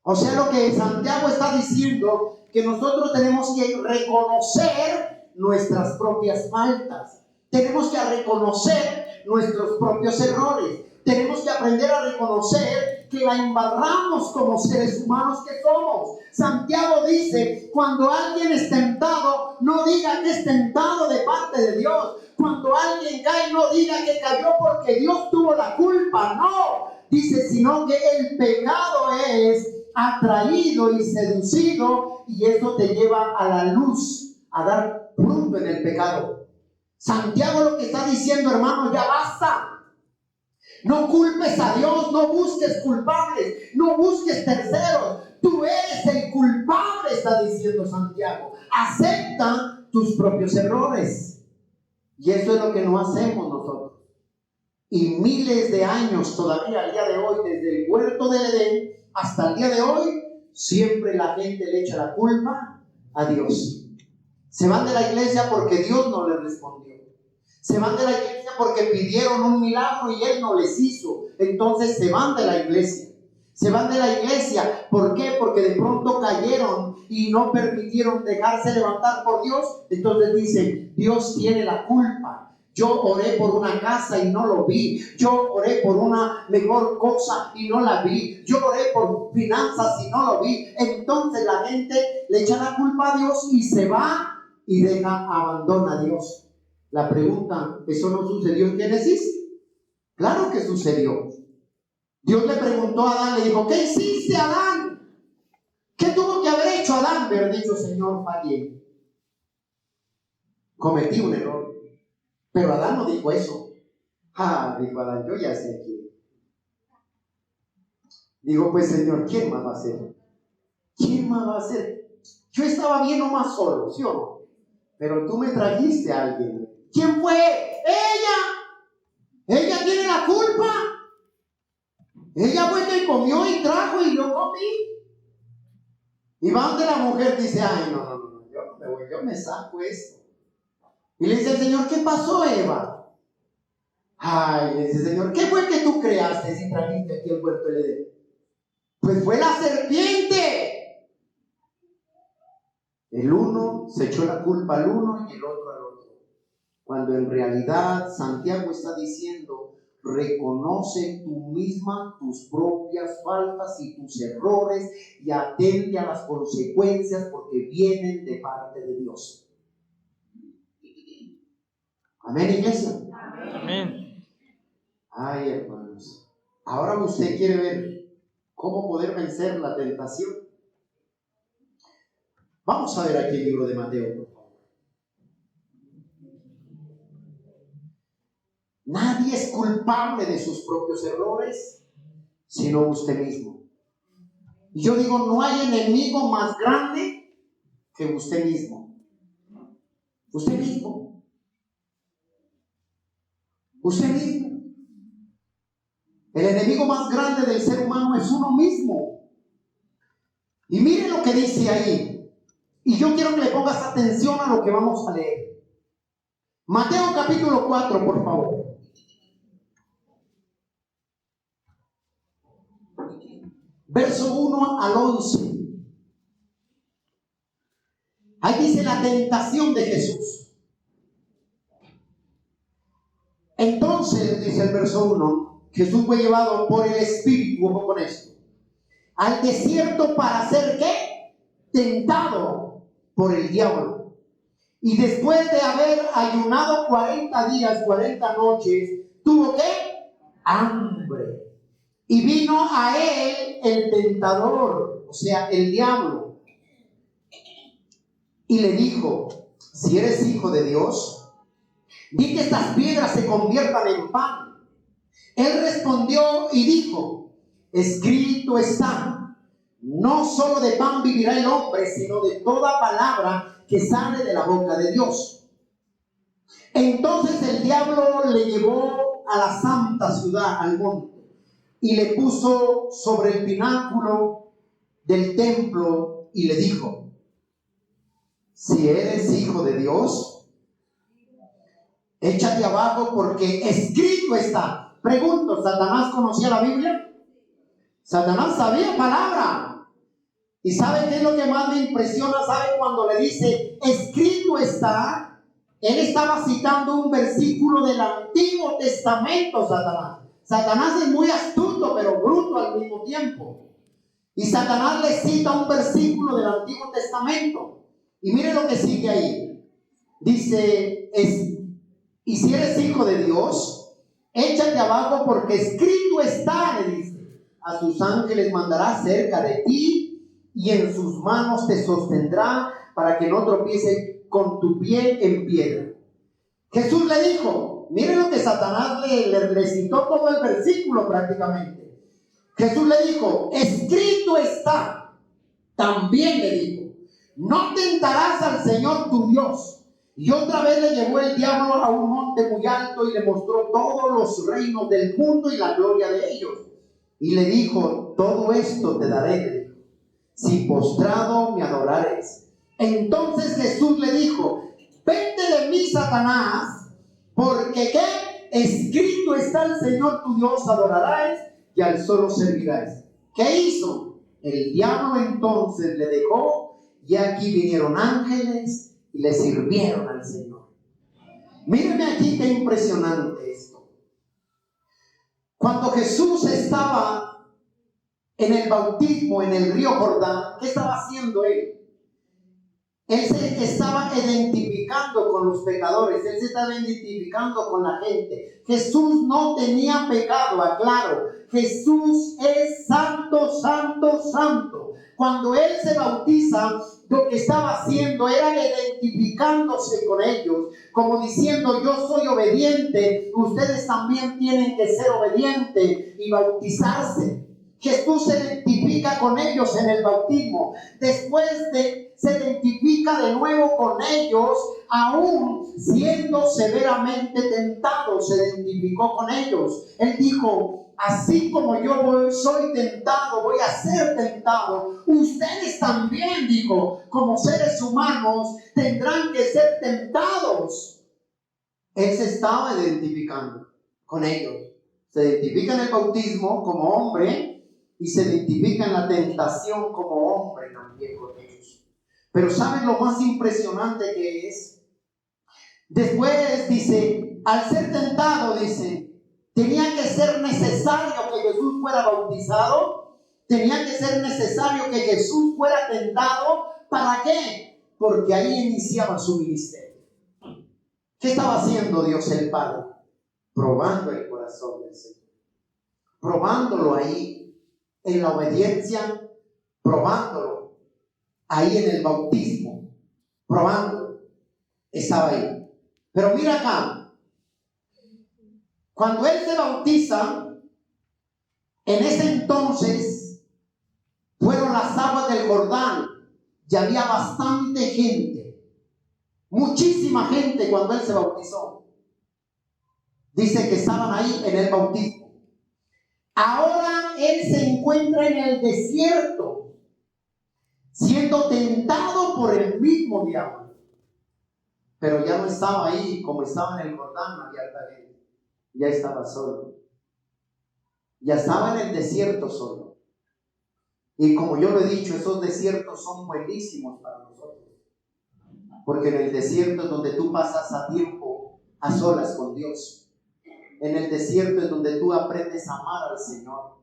O sea, lo que Santiago está diciendo, que nosotros tenemos que reconocer nuestras propias faltas. Tenemos que reconocer nuestros propios errores. Tenemos que aprender a reconocer que la embarramos como seres humanos que somos. Santiago dice, cuando alguien es tentado, no diga que es tentado de parte de Dios. Cuando alguien cae, no diga que cayó porque Dios tuvo la culpa. No, dice, sino que el pecado es atraído y seducido, y eso te lleva a la luz, a dar fruto en el pecado. Santiago lo que está diciendo, hermano, ya basta. No culpes a Dios, no busques culpables, no busques terceros. Tú eres el culpable, está diciendo Santiago. Acepta tus propios errores. Y eso es lo que no hacemos nosotros. Y miles de años todavía al día de hoy, desde el huerto del Edén hasta el día de hoy, siempre la gente le echa la culpa a Dios. Se van de la iglesia porque Dios no les respondió. Se van de la iglesia porque pidieron un milagro y Él no les hizo. Entonces se van de la iglesia. Se van de la iglesia. ¿Por qué? Porque de pronto cayeron y no permitieron dejarse levantar por Dios. Entonces dicen, Dios tiene la culpa. Yo oré por una casa y no lo vi. Yo oré por una mejor cosa y no la vi. Yo oré por finanzas y no lo vi. Entonces la gente le echa la culpa a Dios y se va y abandona a Dios. La pregunta, ¿eso no sucedió en Génesis? Claro que sucedió. Dios le preguntó a Adán, le dijo, ¿qué hiciste, Adán? ¿Qué tuvo que haber hecho Adán? Pero dicho, Señor, fallé. Cometí un error. Pero Adán no dijo eso. Dijo Adán, yo ya sé quién. Digo, pues Señor, ¿quién más va a hacer? ¿Quién más va a hacer? Yo estaba bien nomás solo, ¿sí o no? Pero tú me trajiste a alguien. ¿Quién fue? ¡Ella! ¡Ella tiene la culpa! Ella fue que comió y trajo y yo comí. Y va donde la mujer dice, ay, no, yo me saco esto. Y le dice el Señor, ¿qué pasó, Eva? Ay, le dice el Señor, ¿qué fue que tú creaste si trajiste aquí el huerto del Edén? Pues fue la serpiente. El uno se echó la culpa al uno y el otro al otro. Cuando en realidad Santiago está diciendo, reconoce tú misma tus propias faltas y tus errores y atente a las consecuencias porque vienen de parte de Dios. Amén, iglesia. Amén. Ay, hermanos, ahora usted quiere ver cómo poder vencer la tentación. Vamos a ver aquí el libro de Mateo, por favor. Nadie es culpable de sus propios errores, sino usted mismo. Y yo digo, no hay enemigo más grande que usted mismo. Usted mismo. Usted mismo. El enemigo más grande del ser humano es uno mismo. Y mire lo que dice ahí. Y yo quiero que le pongas atención a lo que vamos a leer. Mateo capítulo 4, por favor. Verso 1 al 11. Ahí dice la tentación de Jesús. Entonces, dice el verso 1, Jesús fue llevado por el Espíritu, ojo con esto, al desierto para ser ¿qué? Tentado por el diablo. Y después de haber ayunado 40 días, 40 noches, tuvo ¿qué? Hambre. Y vino a él el tentador, o sea, el diablo, y le dijo, si eres hijo de Dios, di que estas piedras se conviertan en pan. Él respondió y dijo, escrito está, no solo de pan vivirá el hombre, sino de toda palabra que sale de la boca de Dios. Entonces el diablo le llevó a la santa ciudad, al monte, y le puso sobre el pináculo del templo y le dijo, si eres hijo de Dios, échate abajo porque escrito está. Pregunto, ¿Satanás conocía la Biblia? Satanás sabía palabra. ¿Y sabe qué es lo que más me impresiona? ¿Sabe cuando le dice, escrito está? Él estaba citando un versículo del Antiguo Testamento, Satanás. Satanás es muy astuto, pero bruto al mismo tiempo. Y Satanás le cita un versículo del Antiguo Testamento. Y mire lo que sigue ahí. Dice, y si eres hijo de Dios, échate abajo porque escrito está, le dice, a sus ángeles mandará cerca de ti y en sus manos te sostendrá para que no tropiece con tu pie en piedra. Jesús le dijo, mire lo que Satanás le citó todo el versículo prácticamente. Jesús le dijo, escrito está. también le dijo: no tentarás al Señor tu Dios. Y otra vez le llevó el diablo a un monte muy alto y le mostró todos los reinos del mundo y la gloria de ellos. Y le dijo: todo esto te daré, si postrado me adorares. Entonces Jesús le dijo: vete de mí, Satanás, porque ¿qué? Escrito está: el Señor tu Dios adorarás y al solo servirás. ¿Qué hizo? El diablo entonces le dejó, y aquí vinieron ángeles y le sirvieron al Señor. Mírenme aquí qué impresionante esto. Cuando Jesús estaba en el bautismo en el río Jordán, ¿qué estaba haciendo él? Él se estaba identificando con los pecadores, él se estaba identificando con la gente. Jesús no tenía pecado, aclaro. Jesús es santo, santo, santo. Cuando él se bautiza, lo que estaba haciendo era identificándose con ellos, como diciendo: yo soy obediente, ustedes también tienen que ser obedientes y bautizarse. Jesús se identifica con ellos en el bautismo. Después se identifica de nuevo con ellos, aún siendo severamente tentado, se identificó con ellos. Él dijo: así como yo soy tentado, voy a ser tentado, ustedes también, dijo, como seres humanos, tendrán que ser tentados. Él se estaba identificando con ellos. Se identifica en el bautismo como hombre, y se identifica en la tentación como hombre también con ellos. Pero ¿saben lo más impresionante que es? Después dice, al ser tentado, dice, tenía que ser necesario que Jesús fuera bautizado, tenía que ser necesario que Jesús fuera tentado. ¿Para qué? Porque ahí iniciaba su ministerio. ¿Qué estaba haciendo Dios el Padre? Probando el corazón del Señor, probándolo ahí en la obediencia, probándolo ahí en el bautismo, probándolo, estaba ahí. Pero mira acá, cuando él se bautiza, en ese entonces fueron las aguas del Jordán y había bastante gente, muchísima gente cuando él se bautizó. Dice que estaban ahí en el bautismo. Ahora él se encuentra en el desierto, siendo tentado por el mismo diablo. Pero ya no estaba ahí como estaba en el Jordán, no había tanta gente. Ya estaba solo. Ya estaba en el desierto solo. Y como yo lo he dicho, esos desiertos son buenísimos para nosotros. Porque en el desierto es donde tú pasas a tiempo a solas con Dios. En el desierto es donde tú aprendes a amar al Señor.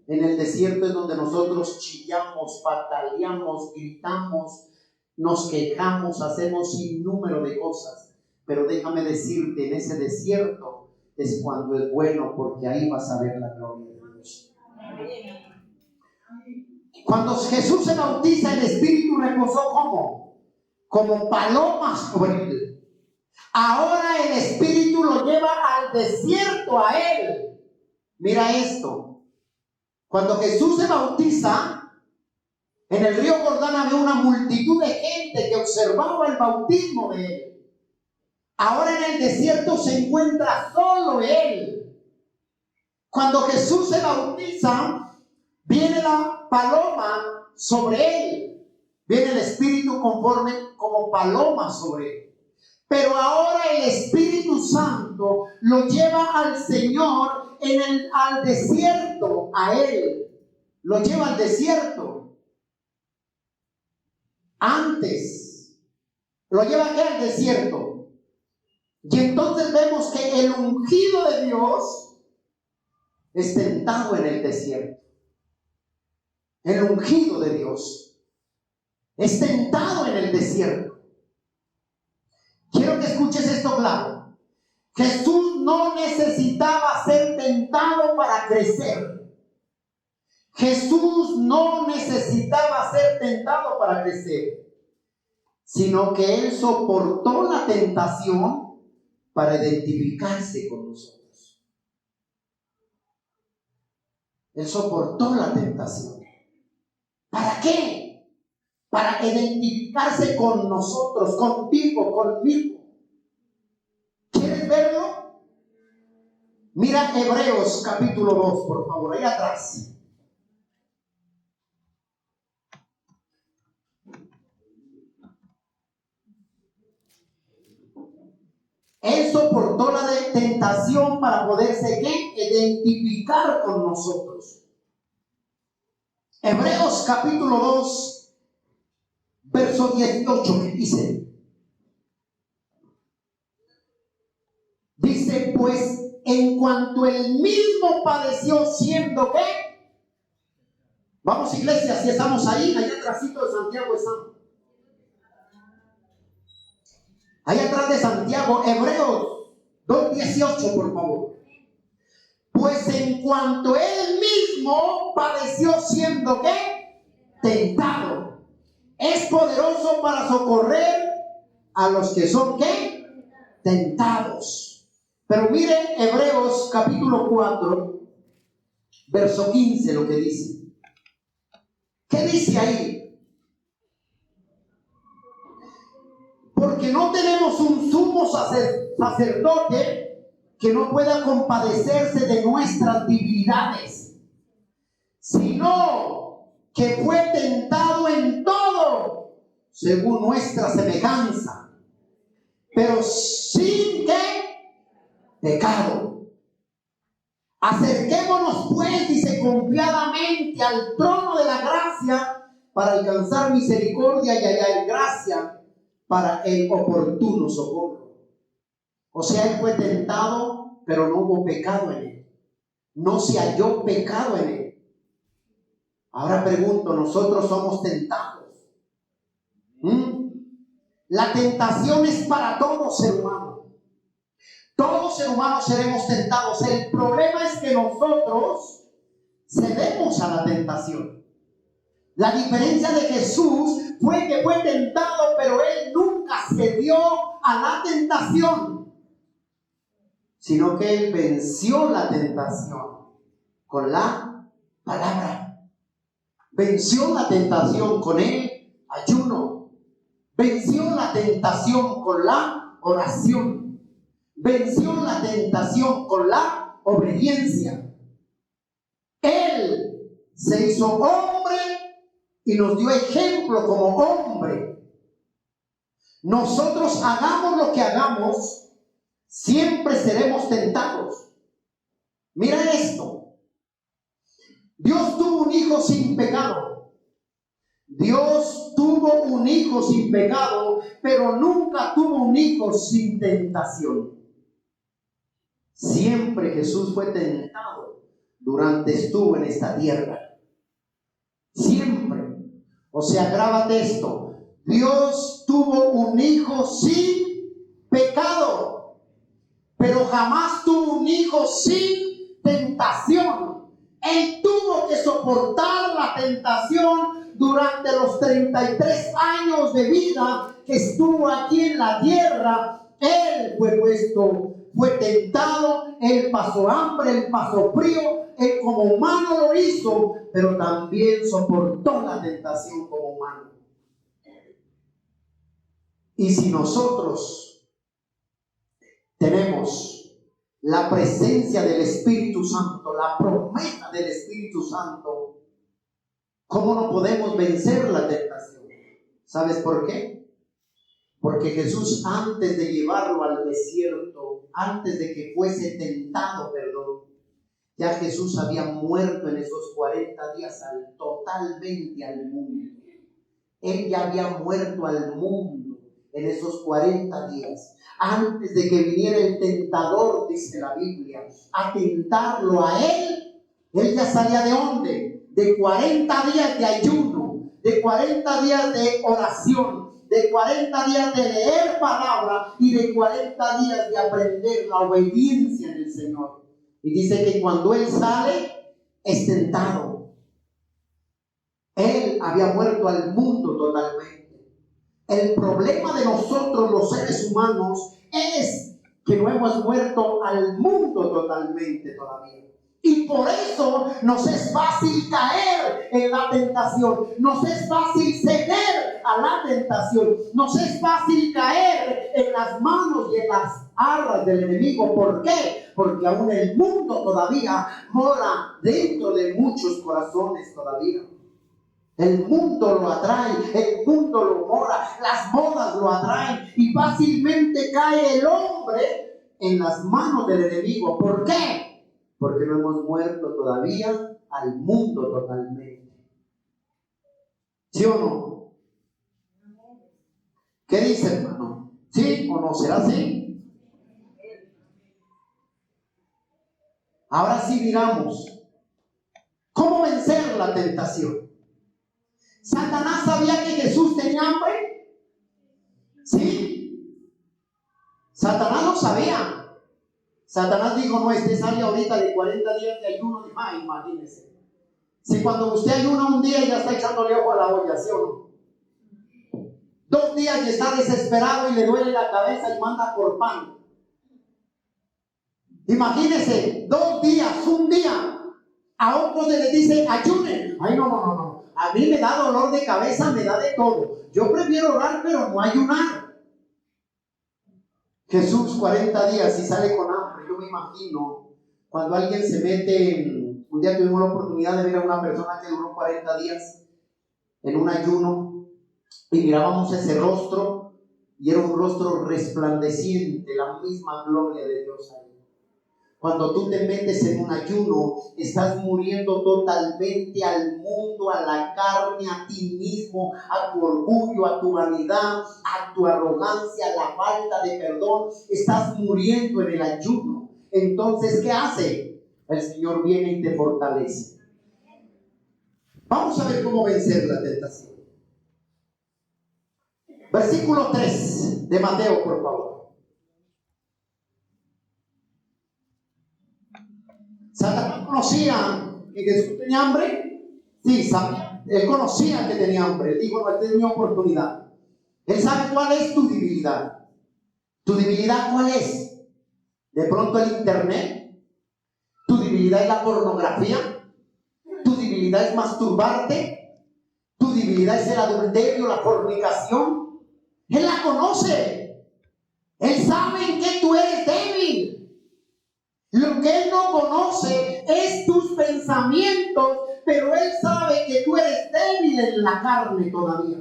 En el desierto es donde nosotros chillamos, pataleamos, gritamos, nos quejamos, hacemos sin número de cosas. Pero déjame decirte, en ese desierto es cuando es bueno, porque ahí vas a ver la gloria de Dios. Cuando Jesús se bautiza, el Espíritu reposó ¿cómo? Como palomas sobre él. Ahora el Espíritu lo lleva al desierto a él. Mira esto. Cuando Jesús se bautiza, en el río Jordán había una multitud de gente que observaba el bautismo de él. Ahora en el desierto se encuentra solo él. Cuando Jesús se bautiza, viene la paloma sobre él. Viene el Espíritu conforme como paloma sobre él. Pero ahora el Espíritu Santo lo lleva al Señor al desierto, a él. Lo lleva al desierto. Antes, lo lleva al desierto. Y entonces vemos que el ungido de Dios es tentado en el desierto. El ungido de Dios es tentado en el desierto. Quiero que escuches esto claro. Jesús no necesitaba ser tentado para crecer. Jesús no necesitaba ser tentado para crecer, sino que Él soportó la tentación para identificarse con nosotros. Él soportó la tentación. ¿Para qué? para identificarse con nosotros, contigo, conmigo. ¿Quieres verlo? Mira Hebreos capítulo 2, por favor, ahí atrás. Él soportó la tentación para poderse identificar con nosotros. Hebreos capítulo 2, verso 18, que dice, pues en cuanto él mismo padeció siendo ¿qué? Vamos, iglesia, si estamos ahí, allá atrásito de Santiago estamos. Ahí atrás de Santiago, Hebreos 2:18, por favor. Pues en cuanto él mismo padeció siendo ¿qué? Tentado, es poderoso para socorrer a los que son ¿qué? Tentados. Pero mire Hebreos capítulo 4, verso 15, lo que dice. ¿Qué dice ahí? Porque no tenemos un sumo sacerdote que no pueda compadecerse de nuestras debilidades, sino que fue tentado en todo según nuestra semejanza, pero sin ¿qué? Pecado. Acerquémonos pues, dice, confiadamente al trono de la gracia para alcanzar misericordia y hallar gracia para el oportuno socorro. O sea, él fue tentado, pero no hubo pecado en él. No se halló pecado en él. Ahora pregunto, ¿nosotros somos tentados? La tentación es para todo ser humano. Todos ser humanos seremos tentados. El problema es que nosotros cedemos a la tentación. La diferencia de Jesús fue que fue tentado, pero él nunca cedió a la tentación, sino que él venció la tentación con la palabra. Venció la tentación con el ayuno. Venció la tentación con la oración. Venció la tentación con la obediencia. Él se hizo hombre y nos dio ejemplo como hombre. Nosotros hagamos lo que hagamos, siempre seremos tentados. Mira esto. Dios tuvo un hijo sin pecado. Dios tuvo un hijo sin pecado, pero nunca tuvo un hijo sin tentación. Siempre Jesús fue tentado durante estuvo en esta tierra. Siempre. O sea, grábate esto. Dios tuvo un hijo sin pecado, pero jamás tuvo un hijo sin tentación. Él tuvo que soportar la tentación durante los 33 años de vida que estuvo aquí en la tierra. Él fue tentado, él pasó hambre, él pasó frío, él como humano lo hizo, pero también soportó la tentación como humano. Y si nosotros tenemos la presencia del Espíritu Santo, la promesa del Espíritu Santo, ¿cómo no podemos vencer la tentación? ¿Sabes por qué? Porque Jesús, antes de llevarlo al desierto, antes de que fuese tentado, ya Jesús había muerto en esos 40 días totalmente al mundo. Él ya había muerto al mundo en esos 40 días. Antes de que viniera el tentador, dice la Biblia, a tentarlo a él, él ya salía ¿de dónde? De 40 días de ayuno, de 40 días de oración, de 40 días de leer palabra y de 40 días de aprender la obediencia en el Señor. Y dice que cuando él sale, es tentado. Él había muerto al mundo totalmente. El problema de nosotros los seres humanos es que no hemos muerto al mundo totalmente todavía. Y por eso nos es fácil caer en la tentación. Nos es fácil ceder a la tentación. Nos es fácil caer en las manos y en las garras del enemigo. ¿Por qué? Porque aún el mundo todavía mora dentro de muchos corazones todavía. El mundo lo atrae, el mundo lo mora, las modas lo atraen y fácilmente cae el hombre en las manos del enemigo. ¿Por qué? Porque no hemos muerto todavía al mundo totalmente. ¿Sí o no? ¿Qué dice, hermano? ¿Sí o no? ¿Será así? Ahora sí miramos cómo vencer la tentación. ¿Satanás sabía que Jesús tenía hambre? ¿Sí? Satanás lo sabía. Satanás dijo, no, sale ahorita de 40 días de ayuno. Ay, imagínese. Si cuando usted ayuna un día ya está echándole ojo a la olla, ¿sí o no? 2 días y está desesperado y le duele la cabeza y manda por pan. Imagínese, 2 días, un día. A otros se les dice, ayunen. Ay, no. A mí me da dolor de cabeza, me da de todo. Yo prefiero orar, pero no ayunar. Jesús 40 días y sale con hambre. Yo me imagino cuando alguien se mete, un día tuvimos la oportunidad de ver a una persona que duró 40 días en un ayuno y mirábamos ese rostro y era un rostro resplandeciente, la misma gloria de Dios ahí. Cuando tú te metes en un ayuno, estás muriendo totalmente al mundo, a la carne, a ti mismo, a tu orgullo, a tu vanidad, a tu arrogancia, a la falta de perdón. Estás muriendo en el ayuno. Entonces, ¿qué hace? El Señor viene y te fortalece. Vamos a ver cómo vencer la tentación. Versículo 3 de Mateo, por favor. ¿Satanás conocía que Jesús tenía hambre? Sí, sabía. Él conocía que tenía hambre. Dijo, no, esta es mi oportunidad. Él sabe cuál es tu debilidad. ¿Tu debilidad cuál es? De pronto el internet. ¿Tu debilidad es la pornografía? ¿Tu debilidad es masturbarte? ¿Tu debilidad es el adulterio, la fornicación? Él la conoce. Él sabe en qué tú eres débil. Lo que Él no conoce es tus pensamientos, pero Él sabe que tú eres débil en la carne todavía.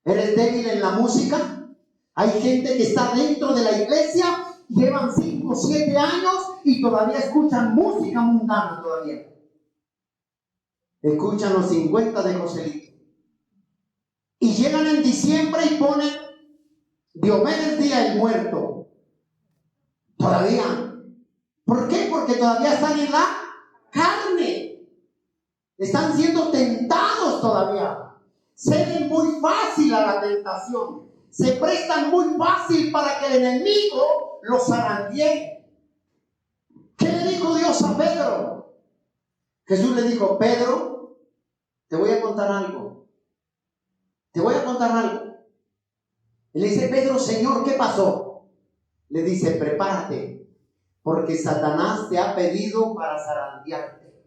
¿Eres débil en la música? Hay gente que está dentro de la iglesia, llevan 5 o 7 años y todavía escuchan música mundana todavía. Escuchan los 50 de Joselito. Y llegan en diciembre y ponen Diomedes Díaz el Muerto. Todavía. ¿Por qué? Porque todavía están en la carne. Están siendo tentados todavía. Ceden muy fácil a la tentación. Se prestan muy fácil para que el enemigo los zarandee. ¿Qué le dijo Dios a Pedro? Jesús le dijo, Pedro, te voy a contar algo. Te voy a contar algo. Y le dice, Pedro, Señor, ¿qué pasó? Le dice, prepárate. Porque Satanás te ha pedido para zarandearte.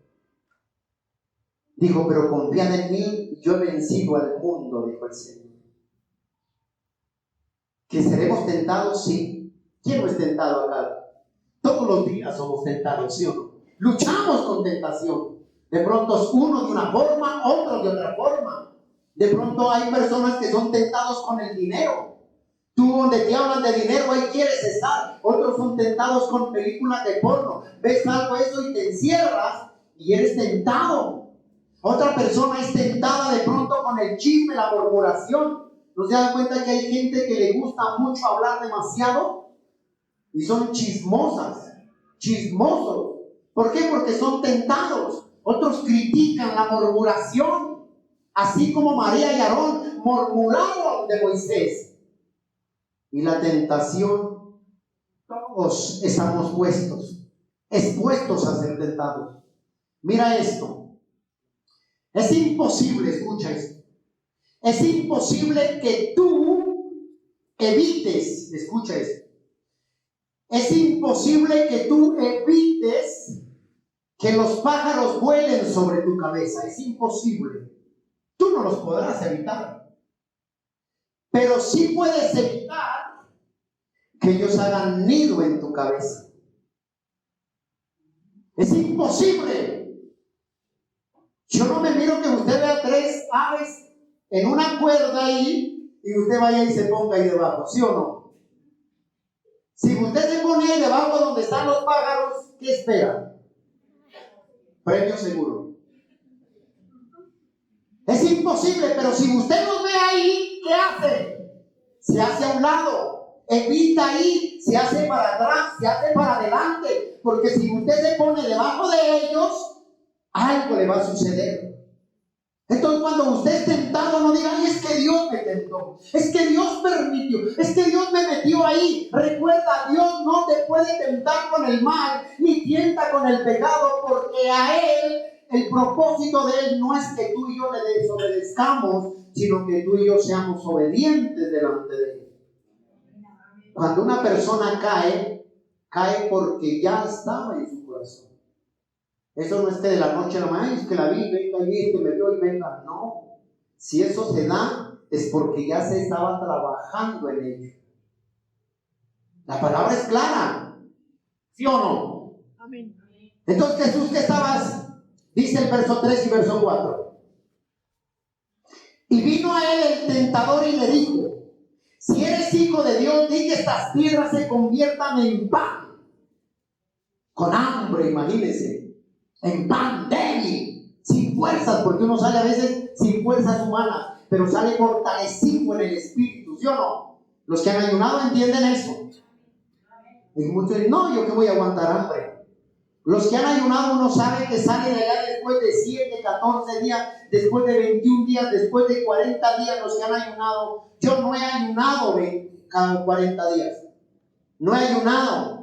Dijo, pero confía en mí, yo he vencido al mundo, dijo el Señor. ¿Que seremos tentados? Sí. ¿Quién no es tentado acá? Todos los días somos tentados, ¿sí o no? Luchamos con tentación. De pronto es uno de una forma, otro de otra forma. De pronto hay personas que son tentados con el dinero. Tú donde te hablan de dinero, ahí quieres estar. Otros son tentados con películas de porno. Ves algo eso y te encierras y eres tentado. Otra persona es tentada de pronto con el chisme, la murmuración. ¿No se dan cuenta que hay gente que le gusta mucho hablar demasiado? Y son chismosas, chismosos. ¿Por qué? Porque son tentados. Otros critican la murmuración. Así como María y Aarón murmuraron de Moisés. Y la tentación, todos estamos expuestos a ser tentados. Mira esto. Es imposible, escucha esto. Es imposible que tú evites, escucha esto. Es imposible que tú evites que los pájaros vuelen sobre tu cabeza. Es imposible. Tú no los podrás evitar. Pero sí puedes evitar que ellos hagan nido en tu cabeza. Es imposible. Yo no me miro que usted vea 3 aves en una cuerda ahí y usted vaya y se ponga ahí debajo, ¿sí o no? Si usted se pone ahí debajo donde están los pájaros, ¿qué espera? Premio seguro. Es imposible, pero si usted los ve ahí, ¿qué hace? Se hace a un lado, evita ir, se hace para atrás, se hace para adelante, porque si usted se pone debajo de ellos, algo le va a suceder. Entonces cuando usted es tentado, no diga, ay, es que Dios me tentó, es que Dios permitió, es que Dios me metió ahí. Recuerda, Dios no te puede tentar con el mal, ni tienta con el pecado, porque a Él, el propósito de Él no es que tú y yo le desobedezcamos, sino que tú y yo seamos obedientes delante de Él. Cuando una persona cae, cae porque ya estaba en su corazón. Eso no es que de la noche a la mañana, es que la vi, venga y que me vio y venga. No. Si eso se da, es porque ya se estaba trabajando en ello. La palabra es clara. ¿Sí o no? Amén. Entonces, Jesús, ¿qué estabas? Dice el verso 3 y verso 4. Y vino a él el tentador y le dijo: si eres hijo de Dios, di que estas piedras se conviertan en pan. Con hambre, imagínense. En pan débil, sin fuerzas, porque uno sale a veces sin fuerzas humanas, pero sale fortalecido en el espíritu, ¿sí o no? Los que han ayunado entienden eso. Y muchos dicen, no, yo que voy a aguantar hambre. Los que han ayunado, uno sabe que sale de allá después de 7, 14 días, después de 21 días, después de 40 días. Los que han ayunado, yo no he ayunado cada 40 días, no he ayunado.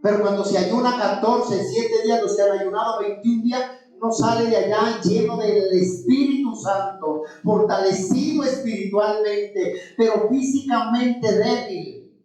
Pero cuando se ayuna 14, 7 días, los que han ayunado 21 días, uno sale de allá lleno del Espíritu Santo, fortalecido espiritualmente, pero físicamente débil,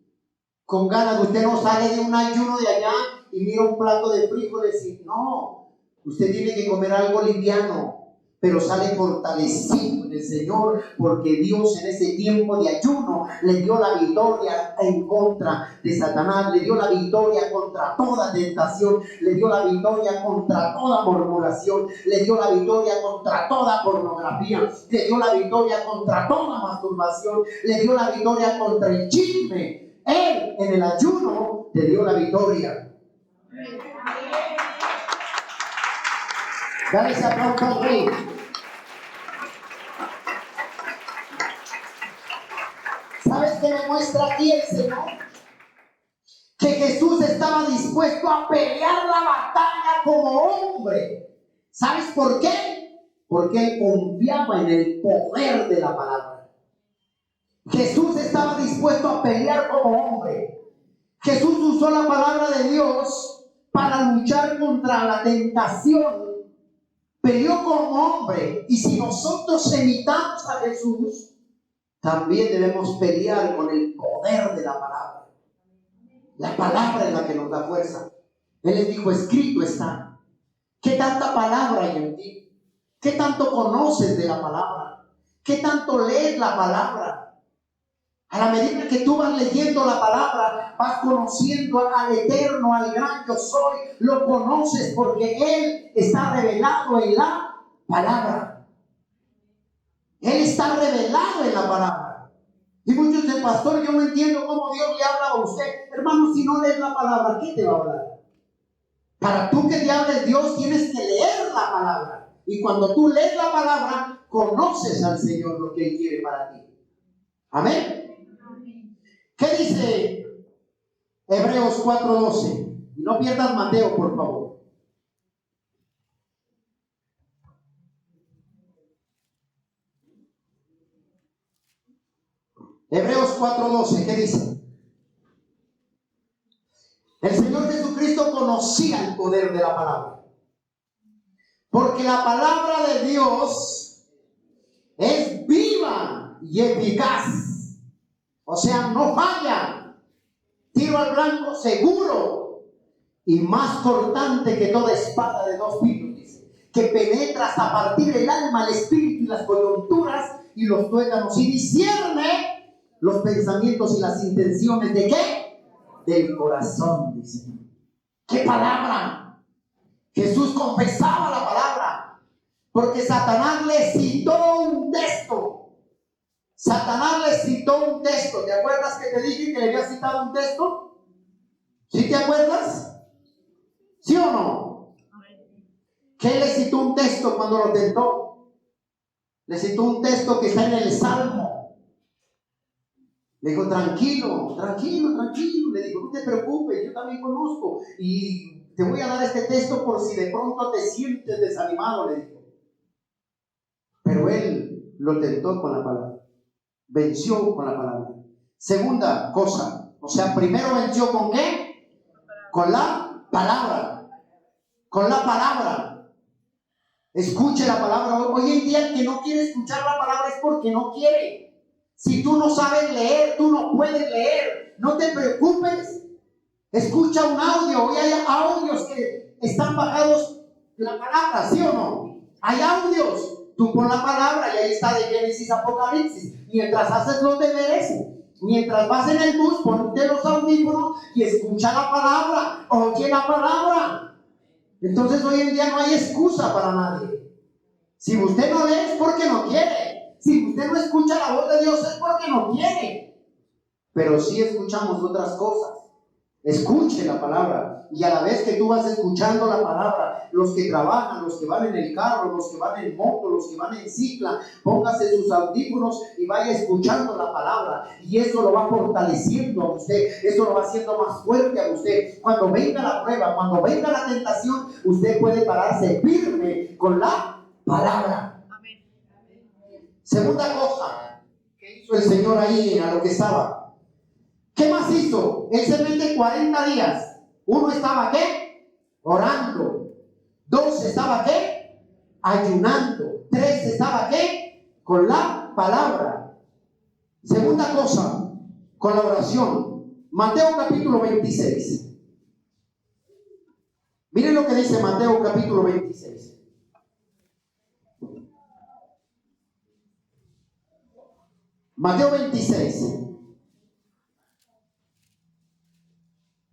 con ganas. Usted no sale de un ayuno de allá y mira un plato de frijoles y no, usted tiene que comer algo liviano, pero sale fortalecido en el Señor, porque Dios en ese tiempo de ayuno le dio la victoria en contra de Satanás, le dio la victoria contra toda tentación, le dio la victoria contra toda murmuración, le dio la victoria contra toda pornografía, le dio la victoria contra toda masturbación, le dio la victoria contra el chisme. Él en el ayuno le dio la victoria. Dale ese aplauso al Rey. ¿Sabes qué me muestra aquí el Señor? Que Jesús estaba dispuesto a pelear la batalla como hombre. ¿Sabes por qué? Porque él confiaba en el poder de la palabra. Jesús estaba dispuesto a pelear como hombre. Jesús usó la palabra de Dios para luchar contra la tentación. Peleó como hombre. Y si nosotros imitamos a Jesús, también debemos pelear con el poder de la palabra. La palabra es la que nos da fuerza. Él les dijo, escrito está. ¿Qué tanta palabra hay en ti? ¿Qué tanto conoces de la palabra? ¿Qué tanto lees la palabra? A la medida que tú vas leyendo la palabra, vas conociendo al Eterno, al gran yo soy. Lo conoces porque Él está revelado en la palabra. Él está revelado en la palabra. Y muchos dicen, pastor, yo no entiendo cómo Dios le habla a usted. Hermano, si no lees la palabra, ¿qué te va a hablar? Para tú que te hable Dios, tienes que leer la palabra. Y cuando tú lees la palabra, conoces al Señor lo que Él quiere para ti. Amén. ¿Qué dice Hebreos 4:12? Y no pierdas Mateo, por favor. Hebreos 4:12, ¿qué dice? El Señor Jesucristo conocía el poder de la palabra. Porque la palabra de Dios es viva y eficaz. O sea, no falla. Tiro al blanco seguro. y más cortante que toda espada de dos filos, dice, que penetra hasta partir el alma, el espíritu y las coyunturas y los tuétanos, y discierne los pensamientos y las intenciones ¿de qué? Del corazón, dice. ¡Qué palabra! Jesús confesaba la palabra, porque Satanás le citó un texto. Satanás le citó un texto. ¿Te acuerdas que te dije que le había citado un texto? ¿Sí te acuerdas? ¿Sí o no? ¿Qué le citó un texto cuando lo tentó? Le citó un texto que está en el Salmo. Le dijo, tranquilo, tranquilo, tranquilo. Le dijo, no te preocupes, yo también conozco. Y te voy a dar este texto por si de pronto te sientes desanimado, le dijo. Pero él lo tentó con la palabra. Venció con la palabra. Segunda cosa, o sea, primero venció ¿con qué? Con la palabra. Con la palabra. Escuche la palabra. Hoy en día el que no quiere escuchar la palabra es porque no quiere. Si tú no sabes leer, tú no puedes leer. No te preocupes. Escucha un audio. Hoy hay audios que están bajados la palabra, ¿sí o no? Hay audios. Tú pon la palabra y ahí está de Génesis a Apocalipsis. Mientras haces los deberes, mientras vas en el bus, ponte los audífonos y escucha la palabra. Oye la palabra. Entonces hoy en día no hay excusa para nadie. Si usted no lee es porque no quiere. Si usted no escucha la voz de Dios es porque no quiere. Pero sí escuchamos otras cosas. Escuche la palabra. Y a la vez que tú vas escuchando la palabra, los que trabajan, los que van en el carro, los que van en moto, los que van en cicla, póngase sus audífonos y vaya escuchando la palabra. Y eso lo va fortaleciendo a usted. Eso lo va haciendo más fuerte a usted. Cuando venga la prueba, cuando venga la tentación, usted puede pararse firme con la palabra. Segunda cosa que hizo el Señor ahí a lo que estaba. ¿Qué más hizo? Él se mete 40 días. Uno estaba ¿qué? Orando. Dos estaba ¿qué? Ayunando. Tres estaba ¿qué? Con la palabra. Segunda cosa, con la oración. Mateo capítulo 26. Miren lo que dice Mateo capítulo 26. Mateo 26,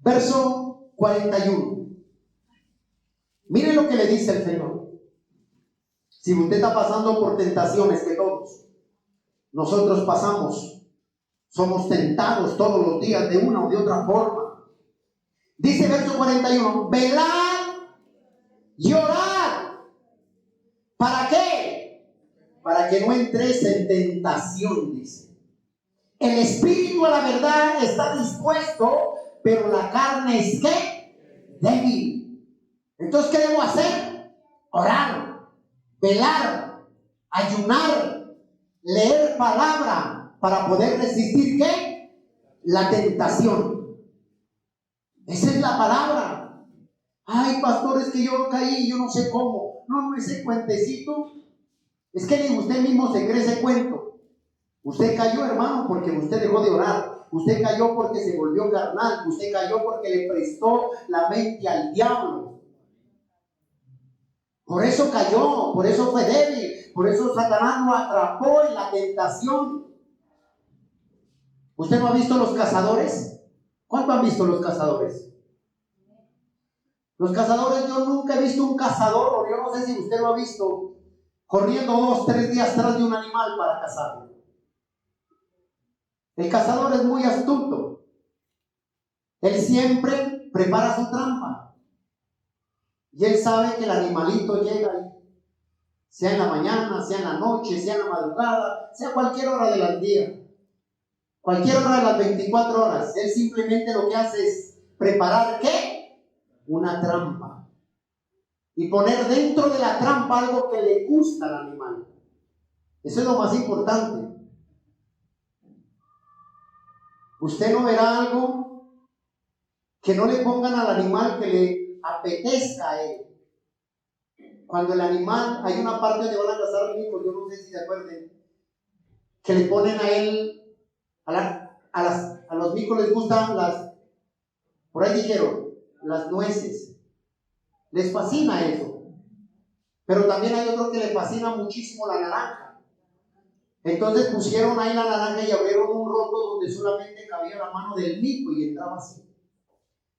verso 41. Miren lo que le dice el Señor. Si usted está pasando por tentaciones que todos nosotros pasamos, somos tentados todos los días de una o de otra forma. Dice verso 41, velad y orad. ¿Para qué? Para que no entres en tentación, dice. El espíritu a la verdad está dispuesto, pero la carne es ¿qué? Débil. Entonces, ¿qué debo hacer? Orar, velar, ayunar, leer palabra para poder resistir ¿qué? La tentación. Esa es la palabra. Ay, pastor, es que yo caí, yo no sé cómo. No, ese cuentecito. Es que ni usted mismo se cree ese cuento. Usted cayó, hermano, porque usted dejó de orar. Usted cayó porque se volvió carnal. Usted cayó porque le prestó la mente al diablo. Por eso cayó, por eso fue débil. Por eso Satanás lo atrapó en la tentación. ¿Usted no ha visto los cazadores? ¿Cuánto han visto los cazadores? Los cazadores, yo nunca he visto un cazador, o yo no sé si usted lo ha visto, corriendo 2, 3 días tras de un animal para cazarlo. El cazador es muy astuto. Él siempre prepara su trampa. Y él sabe que el animalito llega ahí. Sea en la mañana, sea en la noche, sea en la madrugada, sea cualquier hora del día. Cualquier hora de las 24 horas. Él simplemente lo que hace es preparar ¿qué? Una trampa. Y poner dentro de la trampa algo que le gusta al animal. Eso es lo más importante. Usted no verá algo que no le pongan al animal que le apetezca a él. Cuando el animal, hay una parte donde van a cazar micos, yo no sé si se acuerden, que le ponen a él, a los micos les gustan por ahí dijeron, las nueces. Les fascina eso. Pero también hay otro que le fascina muchísimo la naranja. Entonces pusieron ahí la naranja y abrieron un roto donde solamente cabía la mano del mico y entraba así.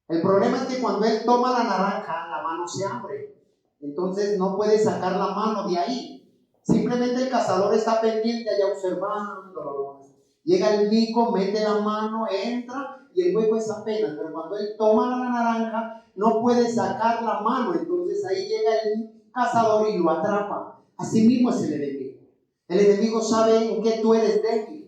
El problema es que cuando él toma la naranja, la mano se abre. Entonces no puede sacar la mano de ahí. Simplemente el cazador está pendiente allá observándolo. Llega el mico, mete la mano, entra y el hueco es apenas. Pero cuando él toma la naranja, no puede sacar la mano. Entonces ahí llega el cazador y lo atrapa. Así mismo es el enemigo. El enemigo sabe en qué tú eres débil.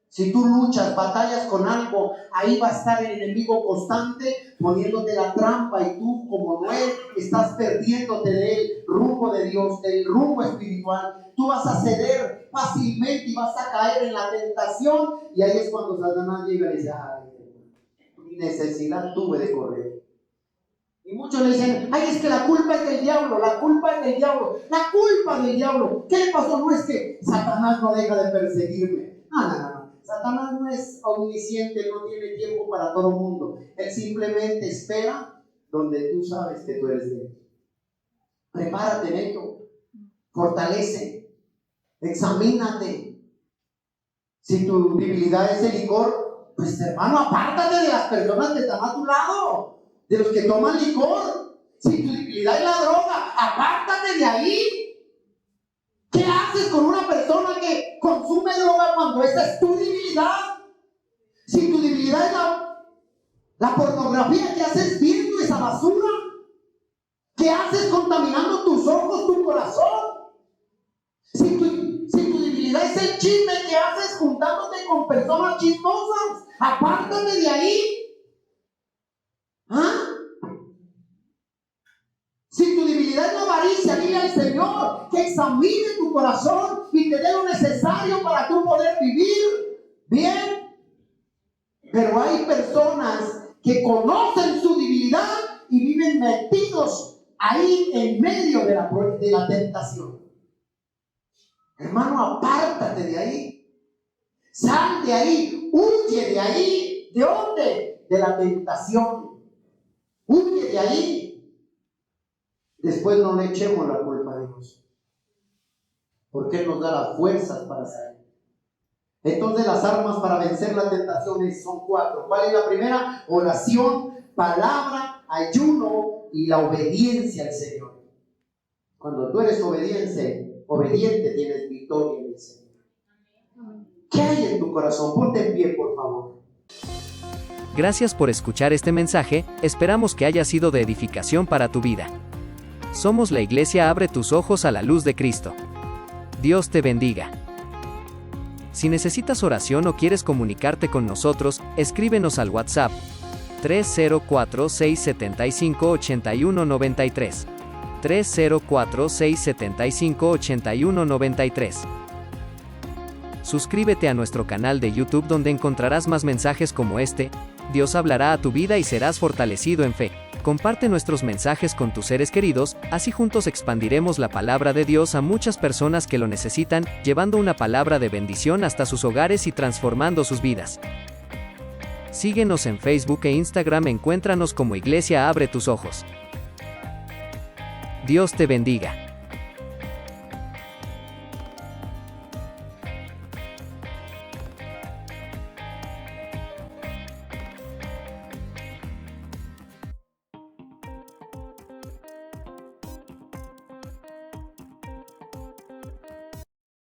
Si tú luchas, batallas con algo, ahí va a estar el enemigo constante poniéndote la trampa y tú, como Noé, estás perdiéndote del rumbo de Dios, del rumbo espiritual. Tú vas a ceder fácilmente y vas a caer en la tentación y ahí es cuando Satanás llega y dice, ay, mi necesidad tuve de correr. Y muchos le dicen, ay, es que la culpa es del diablo, la culpa es del diablo, la culpa del diablo. ¿Qué le pasó? No es que Satanás no deja de perseguirme. No. Satanás no es omnisciente, no tiene tiempo para todo el mundo. Él simplemente espera donde tú sabes que tú eres de él. Prepárate en ello. Fortalece. Examínate. Si tu debilidad es el licor, pues hermano, apártate de las personas que están a tu lado, de los que toman licor. Si tu debilidad es la droga, apártate de ahí. ¿Qué haces con una persona que consume droga cuando esa es tu debilidad? Si tu debilidad es la pornografía, ¿qué haces viendo esa basura? ¿Qué haces contaminando tus ojos, tu corazón? Si tu debilidad es el chisme, ¿qué haces juntándote con personas chismosas? Apártate de ahí. ¿Ah? Si tu debilidad es la avaricia, dile al Señor que examine tu corazón y te dé lo necesario para tú poder vivir bien. Pero hay personas que conocen su debilidad y viven metidos ahí en medio de la tentación. Hermano, apártate de ahí. Sal de ahí. Huye de ahí. ¿De dónde? De la tentación. Huye de ahí. Después no le echemos la culpa a Dios, porque Él nos da las fuerzas para salir. Entonces las armas para vencer la tentación son 4. ¿Cuál es la primera? Oración, palabra, ayuno y la obediencia al Señor. Cuando tú eres obediente tienes victoria en el Señor. ¿Qué hay en tu corazón? Ponte en pie, por favor. Gracias por escuchar este mensaje, esperamos que haya sido de edificación para tu vida. Somos la Iglesia Abre tus ojos a la luz de Cristo. Dios te bendiga. Si necesitas oración o quieres comunicarte con nosotros, escríbenos al WhatsApp 304-675-8193. 304-675-8193. Suscríbete a nuestro canal de YouTube donde encontrarás más mensajes como este. Dios hablará a tu vida y serás fortalecido en fe. Comparte nuestros mensajes con tus seres queridos, así juntos expandiremos la palabra de Dios a muchas personas que lo necesitan, llevando una palabra de bendición hasta sus hogares y transformando sus vidas. Síguenos en Facebook e Instagram, encuéntranos como Iglesia Abre tus Ojos. Dios te bendiga.